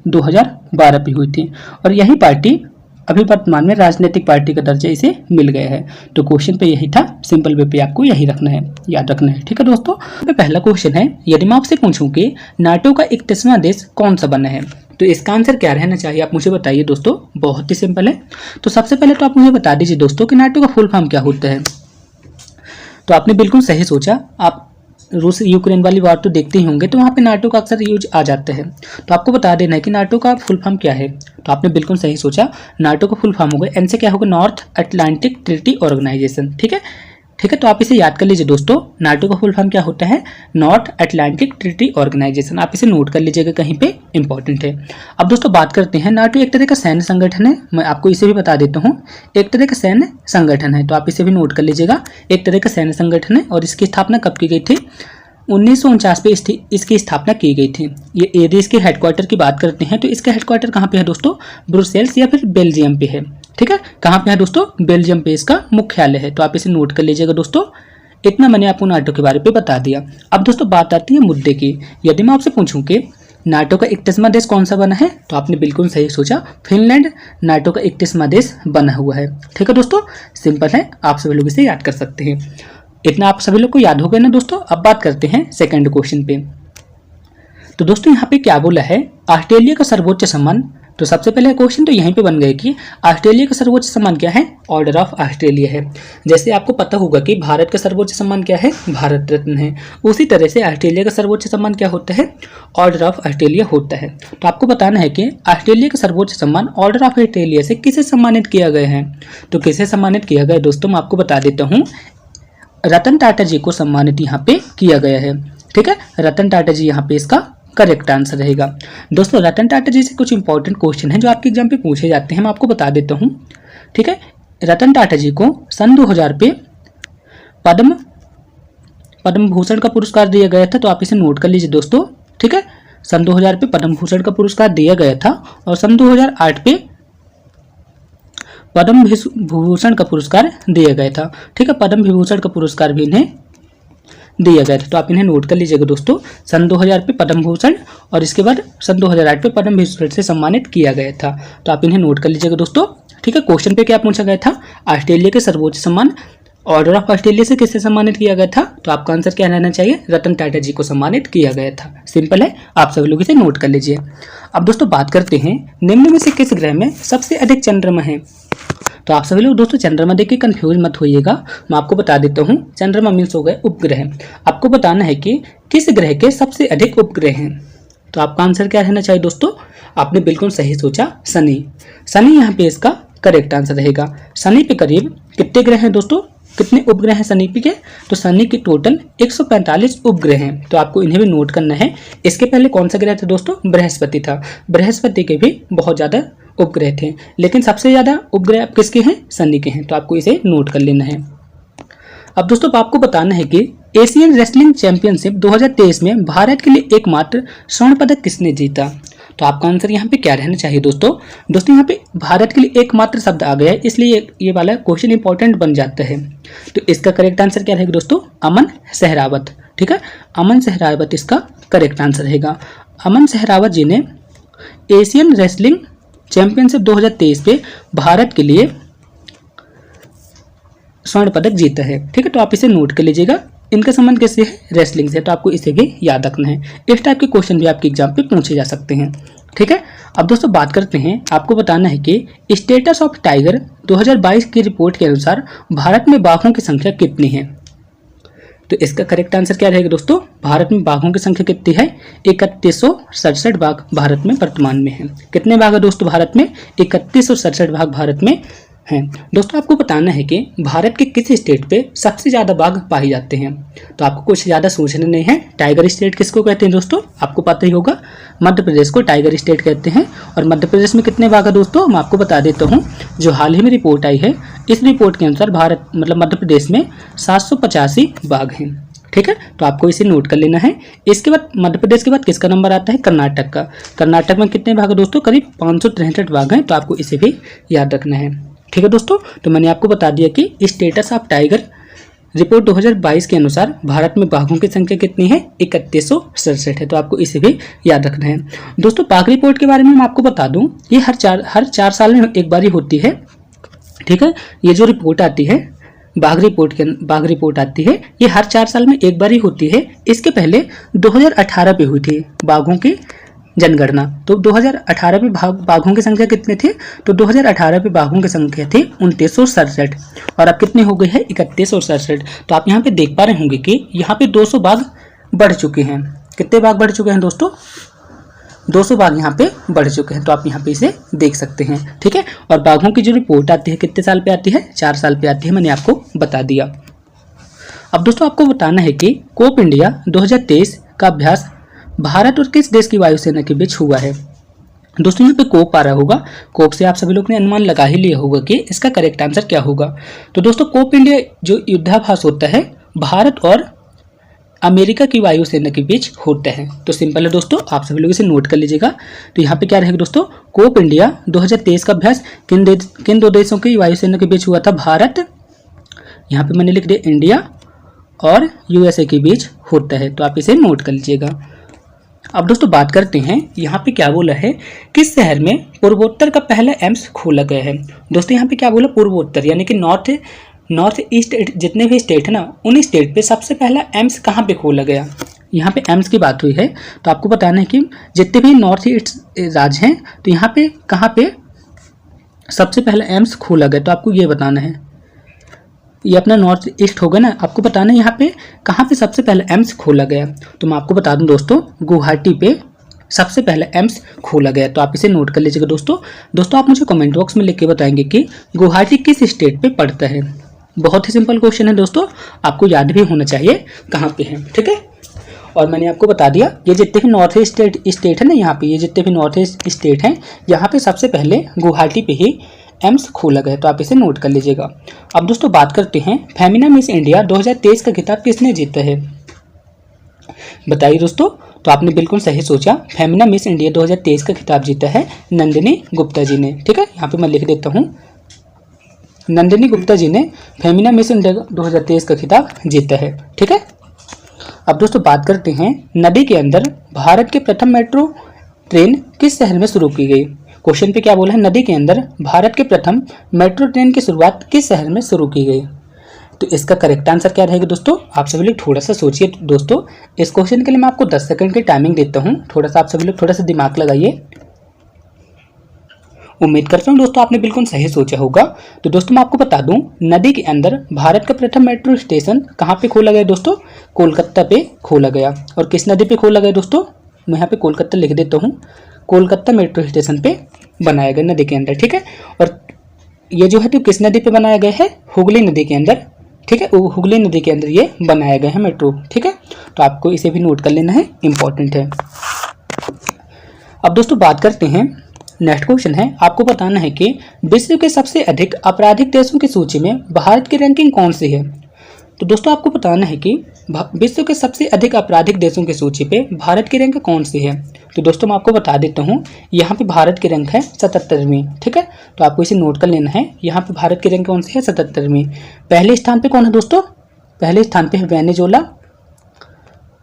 2012 में हुई थी और यही पार्टी अभी वर्तमान में राजनीतिक पार्टी का दर्जा इसे मिल गया है। तो क्वेश्चन पे यही था, सिंपल वे पे आपको यही रखना है, याद रखना है, ठीक है दोस्तों। पहला क्वेश्चन है, यदि मैं आपसे पूछूं कि नाटो का 31वां देश कौन सा बना है, तो इसका आंसर क्या रहना चाहिए, आप मुझे बताइए दोस्तों। बहुत ही सिंपल है। तो सबसे पहले तो आप मुझे बता दीजिए दोस्तों कि नाटो का फुल फॉर्म क्या होता है। तो आपने बिल्कुल सही सोचा, आप रूस यूक्रेन वाली वार तो देखते ही होंगे, तो वहाँ पे नाटो का अक्सर यूज आ जाता है। तो आपको बता देना है कि नाटो का फुल फॉर्म क्या है। तो आपने बिल्कुल सही सोचा, नाटो का फुल फॉर्म होगा, एन से क्या होगा, नॉर्थ अटलांटिक ट्रीटी ऑर्गेनाइजेशन, ठीक है, ठीक है। तो आप इसे याद कर लीजिए दोस्तों, नाटो का फुल फॉर्म क्या होता है, नॉर्थ अटलांटिक ट्रीटी ऑर्गेनाइजेशन। आप इसे नोट कर लीजिएगा, कहीं पे इंपॉर्टेंट है। अब दोस्तों बात करते हैं, नाटो एक तरह का सैन्य संगठन है, मैं आपको इसे भी बता देता हूँ, एक तरह का सैन्य संगठन है। तो आप इसे भी नोट कर लीजिएगा, एक तरह का सैन्य संगठन है। और इसकी स्थापना कब की गई थी, 1949 पे इसकी स्थापना की गई थी। ये यदि इसके हेडक्वार्टर की बात करते हैं तो इसका हेडक्वार्टर कहाँ पे है दोस्तों, ब्रुसेल्स या फिर बेल्जियम पे है, ठीक है। कहाँ पे है दोस्तों, बेल्जियम पे इसका मुख्यालय है। तो आप इसे नोट कर लीजिएगा दोस्तों। इतना मैंने आपको नाटो के बारे में बता दिया। अब दोस्तों बात आती है मुद्दे की, यदि मैं आपसे पूछूं कि नाटो का 31वां देश कौन सा बना है, तो आपने बिल्कुल सही सोचा, फिनलैंड नाटो का 31वां देश बना हुआ है, ठीक है दोस्तों। सिंपल है, आप सभी लोग इसे याद कर सकते हैं। इतना आप सभी लोग को याद हो गया ना दोस्तों। अब बात करते हैं सेकंड क्वेश्चन पे। तो दोस्तों यहाँ पे क्या बोला है, ऑस्ट्रेलिया का सर्वोच्च सम्मान। तो सबसे पहले क्वेश्चन तो यहीं पे बन गए कि ऑस्ट्रेलिया का सर्वोच्च सम्मान क्या है, ऑर्डर ऑफ ऑस्ट्रेलिया है। जैसे आपको पता होगा कि भारत का सर्वोच्च सम्मान क्या है, भारत रत्न है, उसी तरह से ऑस्ट्रेलिया का सर्वोच्च सम्मान क्या होता है, ऑर्डर ऑफ ऑस्ट्रेलिया होता है। तो आपको बताना है कि ऑस्ट्रेलिया का सर्वोच्च सम्मान ऑर्डर ऑफ ऑस्ट्रेलिया से किसे सम्मानित किया गया है। तो किसे सम्मानित किया गया दोस्तों, मैं आपको बता देता हूँ, रतन टाटा जी को सम्मानित यहाँ पे किया गया है, ठीक है। रतन टाटा जी यहाँ पे इसका करेक्ट आंसर रहेगा। दोस्तों रतन टाटा जी से कुछ इंपॉर्टेंट क्वेश्चन हैं जो आपके एग्जाम पे पूछे जाते हैं, मैं आपको बता देता हूँ, ठीक है। रतन टाटा जी को सन 2000 पे पद्म भूषण का पुरस्कार दिया गया था। तो आप इसे नोट कर लीजिए दोस्तों, ठीक है। सन 2000 पे पद्म भूषण का पुरस्कार दिया गया था और सन 2008 पे पद्म विभूषण का पुरस्कार दिया गया था, ठीक है। पद्म विभूषण का पुरस्कार भी इन्हें दिया गया था। तो आप इन्हें नोट कर लीजिएगा दोस्तों, सन 2000 पे पद्म भूषण और इसके बाद सन 2008 पे पद्म विभूषण से सम्मानित किया गया था। तो आप इन्हें नोट कर लीजिएगा दोस्तों, ठीक है। क्वेश्चन पे क्या पूछा गया था, ऑस्ट्रेलिया के सर्वोच्च सम्मान ऑर्डर ऑफ ऑस्ट्रेलिया से किससे सम्मानित किया गया था। तो आपका आंसर क्या रहना चाहिए, रतन टाटा जी को सम्मानित किया गया था। सिंपल है, आप सभी लोग इसे नोट कर लीजिए। अब दोस्तों बात करते हैं, निम्न में से किस ग्रह में सबसे अधिक चंद्रमा है। तो आप सभी लोग दोस्तों चंद्रमा देख के कंफ्यूज मत होइएगा, मैं आपको बता देता हूँ। चंद्रमा मीन्स हो गए उपग्रह। आपको बताना है कि किस ग्रह के सबसे अधिक उपग्रह हैं। तो आपका आंसर क्या रहना चाहिए दोस्तों, आपने बिल्कुल सही सोचा, शनि। शनि यहाँ पे इसका करेक्ट आंसर रहेगा। शनि पे करीब कितने ग्रह हैं दोस्तों, कितने उपग्रह हैं शनि के, तो शनि के टोटल 145 उपग्रह हैं। तो आपको इन्हें भी नोट करना है। इसके पहले कौन सा ग्रह था दोस्तों, बृहस्पति था। बृहस्पति के भी बहुत ज़्यादा उपग्रह थे, लेकिन सबसे ज़्यादा उपग्रह किसके हैं, शनि के हैं। तो आपको इसे नोट कर लेना है। अब दोस्तों आपको बताना है कि एशियन रेसलिंग चैंपियनशिप 2023 में भारत के लिए एकमात्र स्वर्ण पदक किसने जीता। तो आपका आंसर यहाँ पे क्या रहना चाहिए दोस्तों? दोस्तों यहाँ पे भारत के लिए एकमात्र शब्द आ गया है, इसलिए ये वाला क्वेश्चन इंपॉर्टेंट बन जाता है। तो इसका करेक्ट आंसर क्या रहेगा दोस्तों? अमन सहरावत। ठीक है, अमन सहरावत इसका करेक्ट आंसर रहेगा। अमन सहरावत जी ने एशियन रेसलिंग चैंपियनशिप 2023 पे भारत के लिए स्वर्ण पदक जीता है। ठीक है, तो आप इसे नोट कर लीजिएगा। इनका संबंध कैसे है? रेसलिंग से, तो आपको इसे भी याद रखना है। इस टाइप के क्वेश्चन भी आपके एग्जाम पे पूछे जा सकते हैं। ठीक है, अब दोस्तों बात करते हैं, आपको बताना है कि स्टेटस ऑफ टाइगर 2022 की रिपोर्ट के अनुसार भारत में बाघों की संख्या कितनी है? तो इसका करेक्ट आंसर क्या रहेगा दोस्तों? भारत में बाघों की संख्या कितनी है? 3167 बाघ भारत में वर्तमान में है। कितने बाघ है दोस्तों भारत में? 3167 बाघ भारत में हैं। दोस्तों आपको बताना है कि भारत के किस स्टेट पे सबसे ज़्यादा बाघ पाए जाते हैं। तो आपको कुछ ज़्यादा सोचना नहीं है। टाइगर स्टेट किसको कहते हैं दोस्तों? आपको पता ही होगा, मध्य प्रदेश को टाइगर स्टेट कहते हैं। और मध्य प्रदेश में कितने बाघ है दोस्तों? मैं आपको बता देता हूँ, जो हाल ही में रिपोर्ट आई है, इस रिपोर्ट के अनुसार भारत मध्य प्रदेश में 785 बाघ हैं। ठीक है, तो आपको इसे नोट कर लेना है। इसके बाद मध्य प्रदेश के बाद किसका नंबर आता है? कर्नाटक का। कर्नाटक में कितने बाघ है दोस्तों? करीब 563 बाघ हैं। तो आपको इसे भी याद रखना है। ठीक है दोस्तों, तो मैंने आपको बता दिया कि स्टेटस ऑफ टाइगर रिपोर्ट 2022 के अनुसार भारत में बाघों की संख्या कितनी है? 3167 है। तो आपको इसे भी याद रखना है। दोस्तों बाघ रिपोर्ट के बारे में मैं आपको बता दूं, ये हर चार साल में एक बार ही होती है। ठीक है, ये जो रिपोर्ट आती है बाघ रिपोर्ट आती है, ये हर 4 साल में एक बार ही होती है। इसके पहले 2018 पे हुई थी बाघों की जनगणना। तो 2018 में बाघों की संख्या कितने थे? तो 2018 पे बाघों की संख्या थी 2967 और अब कितने हो गए हैं? 3167। तो आप यहाँ पे देख पा रहे होंगे कि यहाँ पे 200 बाघ बढ़ चुके हैं। कितने बाघ बढ़ चुके हैं दोस्तों? 200 बाघ यहाँ पे बढ़ चुके हैं। तो आप यहाँ पे इसे देख सकते हैं। ठीक है, और बाघों की जो रिपोर्ट आती है कितने साल पे आती है? 4 साल पे आती है। मैंने आपको बता दिया। अब दोस्तों आपको बताना है कि कोप इंडिया 2023 का अभ्यास भारत और किस देश की वायुसेना के बीच हुआ है? दोस्तों यहाँ पे कोप आ रहा होगा। कोप से आप सभी लोग ने अनुमान लगा ही लिया होगा कि इसका करेक्ट आंसर क्या होगा। तो दोस्तों कोप इंडिया जो युद्धाभ्यास होता है भारत और अमेरिका की वायुसेना के बीच होता है। तो सिंपल है दोस्तों, आप सभी लोग इसे नोट कर लीजिएगा। तो यहाँ पे क्या रहेगा दोस्तों? कोप इंडिया 2023 का अभ्यास किन दो देशों की वायुसेना के बीच हुआ था? भारत, यहाँ पे मैंने लिख दिया इंडिया, और यूएसए के बीच होता है। तो आप इसे नोट कर लीजिएगा। अब दोस्तों बात करते हैं, यहाँ पे क्या बोला है, किस शहर में पूर्वोत्तर का पहला एम्स खोला गया है? दोस्तों यहाँ पे क्या बोला? पूर्वोत्तर, यानी कि नॉर्थ ईस्ट जितने भी स्टेट है ना, उन स्टेट पे सबसे पहला एम्स कहाँ पे खोला गया? यहाँ पे एम्स की बात हुई है। तो आपको बताना है कि जितने भी नॉर्थ ईस्ट राज्य हैं, तो यहाँ पे कहाँ पे सबसे पहला एम्स खोला गया? तो आपको ये बताना है। ये अपना नॉर्थ ईस्ट होगा ना, आपको बताना है यहाँ पे कहाँ पे सबसे पहले एम्स खोला गया। तो मैं आपको बता दूं दोस्तों, गुवाहाटी पे सबसे पहले एम्स खोला गया। तो आप इसे नोट कर लीजिएगा दोस्तों आप मुझे कमेंट बॉक्स में लिख के बताएंगे कि गुवाहाटी किस स्टेट पे पड़ता है। बहुत ही सिंपल क्वेश्चन है दोस्तों, आपको याद भी होना चाहिए कहाँ पे है। ठीक है, और मैंने आपको बता दिया, ये जितने भी नॉर्थ ईस्ट स्टेट है ना, यहाँ पे ये जितने भी नॉर्थ ईस्ट स्टेट हैं, यहाँ पे सबसे पहले गुवाहाटी पे ही एम्स खोला गया। तो आप इसे नोट कर लीजिएगा। अब दोस्तों बात करते हैं, फेमिना मिस इंडिया 2023 का खिताब किसने जीता है? बताइए दोस्तों। तो आपने बिल्कुल सही सोचा, फेमिना मिस इंडिया 2023 का खिताब जीता है नंदिनी गुप्ता जी ने। ठीक है, यहाँ पे मैं लिख देता हूँ, नंदिनी गुप्ता जी ने फेमिना मिस इंडिया 2023 का खिताब जीता है। ठीक है, अब दोस्तों बात करते हैं, नदी के अंदर भारत के प्रथम मेट्रो ट्रेन किस शहर में शुरू की गई? क्वेश्चन पे क्या बोला है? नदी के अंदर भारत के प्रथम मेट्रो ट्रेन की शुरुआत किस शहर में शुरू की गई? तो इसका करेक्ट आंसर क्या रहेगा दोस्तों? आप सभी लोग थोड़ा सा सोचिए दोस्तों। इस क्वेश्चन के लिए मैं आपको 10 सेकंड की टाइमिंग देता हूँ। थोड़ा सा आप सभी लोग थोड़ा सा दिमाग लगाइए। उम्मीद करता हूँ दोस्तों आपने बिल्कुल सही सोचा होगा। तो दोस्तों मैं आपको बता दूं, नदी के अंदर भारत का प्रथम मेट्रो स्टेशन कहाँ पे खोला गया दोस्तों? कोलकाता पे खोला गया। और किस नदी पे खोला गया दोस्तों? मैं यहाँ पे कोलकाता लिख देता हूँ। कोलकाता मेट्रो स्टेशन पे बनाया गया, नदी के अंदर। ठीक है, और ये जो है तो किस नदी पे बनाया गया है? हुगली नदी के अंदर। ठीक है, हुगली नदी के अंदर ये बनाया गया है मेट्रो। ठीक है, तो आपको इसे भी नोट कर लेना है, इंपॉर्टेंट है। अब दोस्तों बात करते हैं, नेक्स्ट क्वेश्चन है, आपको बताना है कि विश्व के सबसे अधिक आपराधिक देशों की सूची में भारत की रैंकिंग कौन सी है? तो दोस्तों आपको बताना है कि विश्व के सबसे अधिक आपराधिक देशों की सूची पे भारत की रैंक कौन सी है? तो दोस्तों मैं आपको बता देता हूँ, यहाँ पे भारत की रैंक है 77वीं। ठीक है, तो आपको इसे नोट कर लेना है। यहाँ पे भारत की रैंक कौन सी है? 77वीं। पहले स्थान पे कौन है दोस्तों? पहले स्थान पे है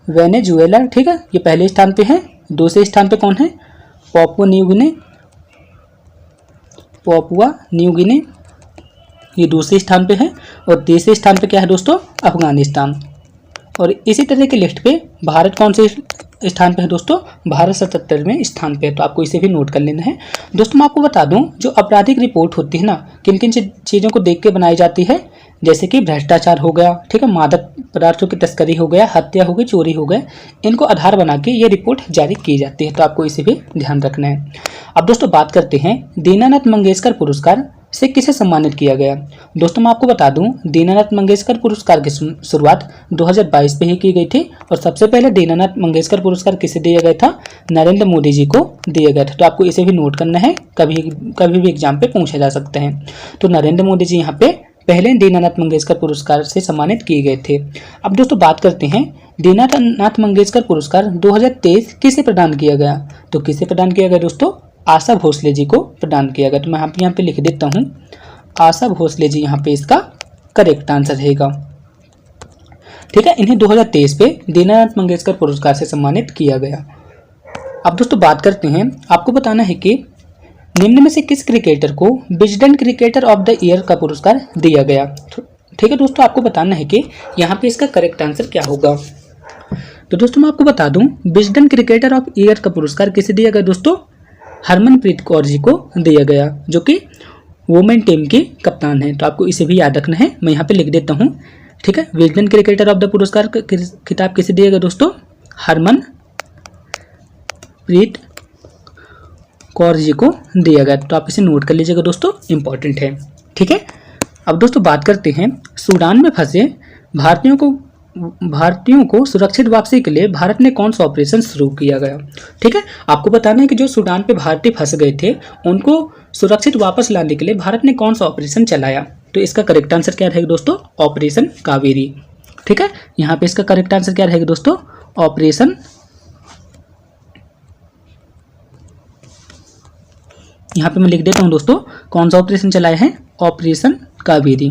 वेनेजुएला। ठीक है, ये पहले स्थान पे है। दूसरे स्थान पे कौन है? पापुआ न्यू गिनी, ये दूसरे स्थान पे है। और तीसरे स्थान पे क्या है दोस्तों? अफगानिस्तान। और इसी तरह की लिस्ट पे भारत कौन से स्थान पे है दोस्तों? भारत 77वें स्थान पे है। तो आपको इसे भी नोट कर लेना है। दोस्तों मैं आपको बता दूं, जो आपराधिक रिपोर्ट होती है ना, किन किन चीज़ों को देख के बनाई जाती है, जैसे कि भ्रष्टाचार हो गया, ठीक है, मादक पदार्थों की तस्करी हो गया, हत्या हो गई, चोरी हो गए, इनको आधार बना के ये रिपोर्ट जारी की जाती है। तो आपको इसे भी ध्यान रखना है। अब दोस्तों बात करते हैं दीनानाथ मंगेशकर पुरस्कार से किसे सम्मानित किया गया। दोस्तों मैं आपको बता दूं, दीनानाथ मंगेशकर पुरस्कार की शुरुआत 2022 में ही की गई थी। और सबसे पहले दीनानाथ मंगेशकर पुरस्कार किसे दिया गया था? नरेंद्र मोदी जी को दिया गया था। तो आपको इसे भी नोट करना है, कभी भी एग्जाम पे पूछा जा सकते हैं। तो नरेंद्र मोदी जी यहाँ पे पहले दीनानाथ मंगेशकर पुरस्कार से सम्मानित किए गए थे। अब दोस्तों बात करते हैं दीनानाथ मंगेशकर पुरस्कार 2023 किसे प्रदान किया गया। तो किसे प्रदान किया गया दोस्तों? आशा भोसले जी को प्रदान किया गया। तो मैं यहाँ पे लिख देता हूँ, आशा भोसले जी यहाँ पे इसका करेक्ट आंसर रहेगा। ठीक है, इन्हें 2023 पे दीनानाथ मंगेशकर पुरस्कार से सम्मानित किया गया। अब दोस्तों बात करते हैं, आपको बताना है कि निम्न में से किस क्रिकेटर को Wisden cricketer of the year का पुरस्कार दिया गया। ठीक है दोस्तों, आपको बताना है कि यहाँ पे इसका करेक्ट आंसर क्या होगा। तो दोस्तों मैं आपको बता दूं, विजडन क्रिकेटर ऑफ ईयर का पुरस्कार किसे दिया गया दोस्तों? हरमनप्रीत कौर जी को दिया गया, जो कि वुमेन टीम की कप्तान है। तो आपको इसे भी याद रखना है, मैं यहाँ पे लिख देता हूँ। ठीक है, विजडन क्रिकेटर ऑफ द पुरस्कार का खिताब किसे दिया गया दोस्तों? हरमनप्रीत कौर जी को दिया गया। तो आप इसे नोट कर लीजिएगा दोस्तों, इंपॉर्टेंट है। ठीक है, अब दोस्तों बात करते हैं, सूडान में फंसे भारतीयों को सुरक्षित वापसी के लिए भारत ने कौन सा ऑपरेशन शुरू किया गया। ठीक है, आपको बताना है कि जो सूडान पे भारतीय फंस गए थे, उनको सुरक्षित वापस लाने के लिए भारत ने कौन सा ऑपरेशन चलाया। तो इसका करेक्ट आंसर क्या रहेगा दोस्तों? ऑपरेशन कावेरी। ठीक है, यहाँ पे इसका करेक्ट आंसर क्या रहेगा दोस्तों? ऑपरेशन, यहाँ पे मैं लिख देता हूँ दोस्तों, कौन सा ऑपरेशन चलाया है? ऑपरेशन कावेरी।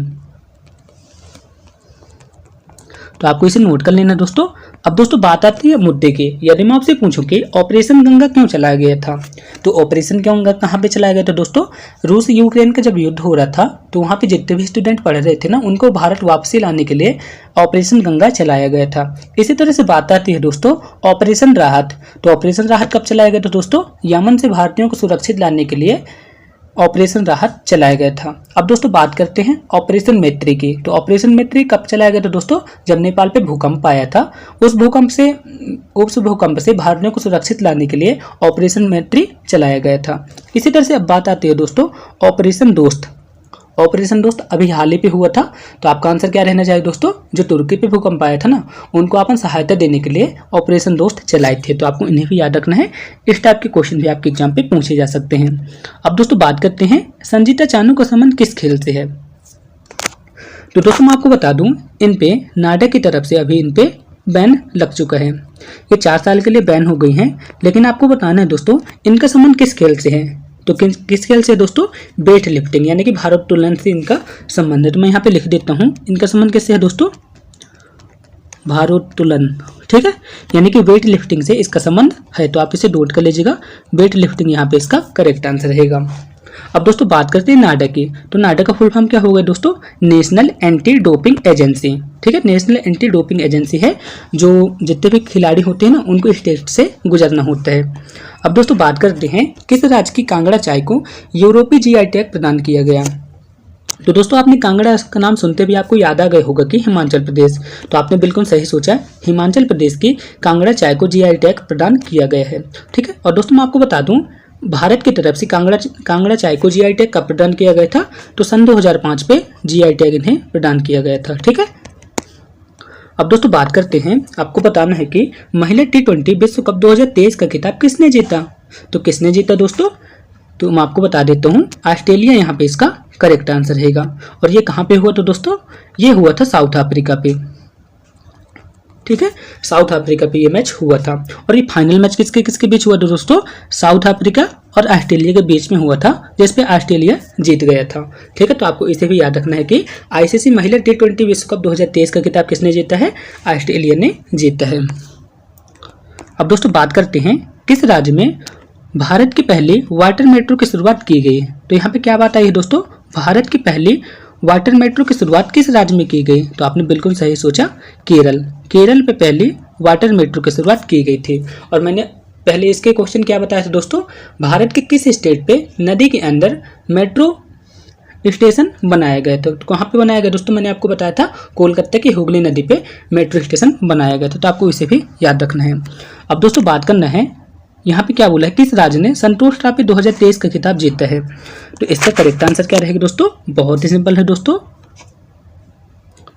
तो आपको इसे नोट कर लेना दोस्तों। अब दोस्तों बात आती है मुद्दे की। यदि मैं आपसे पूछूं कि ऑपरेशन गंगा क्यों चलाया गया था, तो ऑपरेशन गंगा कहाँ पे चलाया गया था दोस्तों? रूस यूक्रेन का जब युद्ध हो रहा था, तो वहाँ पे जितने भी स्टूडेंट पढ़ रहे थे ना, उनको भारत वापसी लाने के लिए ऑपरेशन गंगा चलाया गया था। इसी तरह से बात आती है दोस्तों ऑपरेशन राहत। तो ऑपरेशन राहत कब चलाया गया था दोस्तों? यमन से भारतीयों को सुरक्षित लाने के लिए ऑपरेशन राहत चलाया गया था। अब दोस्तों बात करते हैं ऑपरेशन मैत्री की। तो ऑपरेशन मैत्री कब चलाया गया था दोस्तों? जब नेपाल पे भूकंप आया था। उस भूकंप से भारतीयों को सुरक्षित लाने के लिए ऑपरेशन मैत्री चलाया गया था। इसी तरह से अब बात आती है दोस्तों ऑपरेशन दोस्त। ऑपरेशन दोस्त अभी हाल ही पे हुआ था। तो आपका आंसर क्या रहना चाहिए दोस्तों? जो तुर्की पे भूकंप आया था ना, उनको अपन सहायता देने के लिए ऑपरेशन दोस्त चलाए थे। तो आपको इन्हें भी याद रखना है। इस टाइप के क्वेश्चन भी आपके एग्जाम पे पूछे जा सकते हैं। अब दोस्तों बात करते हैं, संजीता चानू का संबंध किस खेल से है। तो दोस्तों मैं आपको बता दूं, इन पे नाडा की तरफ से अभी इन पे बैन लग चुका है। ये 4 साल के लिए बैन हो गई हैं। लेकिन आपको बताना है दोस्तों, इनका संबंध किस खेल से है। तो किस खेल से दोस्तों? वेट लिफ्टिंग, यानी कि भारोत्तोलन से इनका संबंध है। तो मैं यहाँ पे लिख देता हूँ, इनका संबंध किससे है दोस्तों? भारोत्तोलन। ठीक है, यानी कि वेट लिफ्टिंग से इसका संबंध है। तो आप इसे नोट कर लीजिएगा, वेट लिफ्टिंग यहाँ पे इसका करेक्ट आंसर रहेगा। अब दोस्तों बात करते हैं नाडा की। तो नाडा का फुल फॉर्म क्या होगा दोस्तों? National anti doping agency. ठीक है, नेशनल एंटी डोपिंग एजेंसी है, जो जितने भी खिलाड़ी होते हैं ना, उनको इस टेस्ट से गुजरना होता है। अब दोस्तों बात करते हैं, किस राज्य की कांगड़ा चाय को यूरोपीय जीआई टैग प्रदान किया गया। तो दोस्तों आपने कांगड़ा का नाम सुनते भी आपको याद आ गए होगा कि हिमाचल प्रदेश। तो आपने बिल्कुल सही सोचा, हिमाचल प्रदेश की कांगड़ा चाय को जीआई टैग प्रदान किया गया है। ठीक है, और दोस्तों मैं आपको बता दूं, भारत की तरफ से कांगड़ा चाय को जीआई टैग कब प्रदान किया गया था। तो सन 2005 पे जीआई टैग इन्हें प्रदान किया गया था। ठीक है, अब दोस्तों बात करते हैं, आपको बताना है कि महिला T20 विश्व कप 2023 का खिताब किसने जीता। तो किसने जीता दोस्तों? तो मैं आपको बता देता हूँ, ऑस्ट्रेलिया यहाँ पे इसका करेक्ट आंसर रहेगा। और ये कहाँ पे हुआ? तो दोस्तों ये हुआ था साउथ अफ्रीका पे। ठीक है, साउथ अफ्रीका पे ये मैच हुआ था। और ये फाइनल मैच किसके किसके बीच हुआ था दोस्तों? साउथ अफ्रीका और ऑस्ट्रेलिया के बीच में हुआ था, जिसपे ऑस्ट्रेलिया जीत गया था। ठीक है, तो आपको इसे भी याद रखना है कि आईसीसी महिला T20 विश्व कप 2023 का खिताब किसने जीता है? ऑस्ट्रेलिया ने जीता है। अब दोस्तों बात करते हैं किस राज्य में भारत की पहली वाटर मेट्रो की शुरुआत की गई। तो यहाँ पे क्या बात आई है दोस्तों? भारत की पहली वाटर मेट्रो की शुरुआत किस राज्य में की गई? तो आपने बिल्कुल सही सोचा, केरल। केरल पे पहली वाटर मेट्रो की शुरुआत की गई थी। और मैंने पहले इसके क्वेश्चन क्या बताया था दोस्तों? भारत के किस स्टेट पे नदी के अंदर मेट्रो स्टेशन बनाया गया था? तो कहाँ पे बनाया गया दोस्तों? मैंने आपको बताया था कोलकाता की हुगली नदी पे मेट्रो स्टेशन बनाया गया था। तो आपको इसे भी याद रखना है। अब दोस्तों बात करना है, यहाँ पे क्या बोला है, किस राज्य ने संतोष ट्रॉफी 2023 का खिताब जीता है? तो इसका करेक्ट आंसर क्या रहेगा दोस्तों? बहुत ही सिंपल है दोस्तों।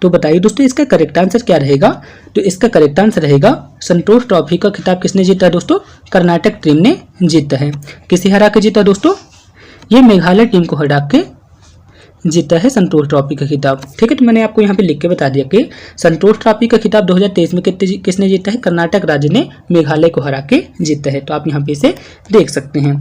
तो बताइए दोस्तों इसका करेक्ट आंसर क्या रहेगा? तो इसका करेक्ट आंसर रहेगा संतोष ट्रॉफी का खिताब किसने जीता है दोस्तों? कर्नाटक टीम ने जीता है। किसे हरा के जीता दोस्तों? ये मेघालय टीम को हरा के जीता है संतोष ट्रॉफी का खिताब। ठीक है, तो मैंने आपको यहाँ पे लिख के बता दिया कि संतोष ट्रॉफी का खिताब 2023 में किसने जीता है? कर्नाटक राज्य ने मेघालय को हरा के जीता है। तो आप यहाँ पे इसे देख सकते हैं।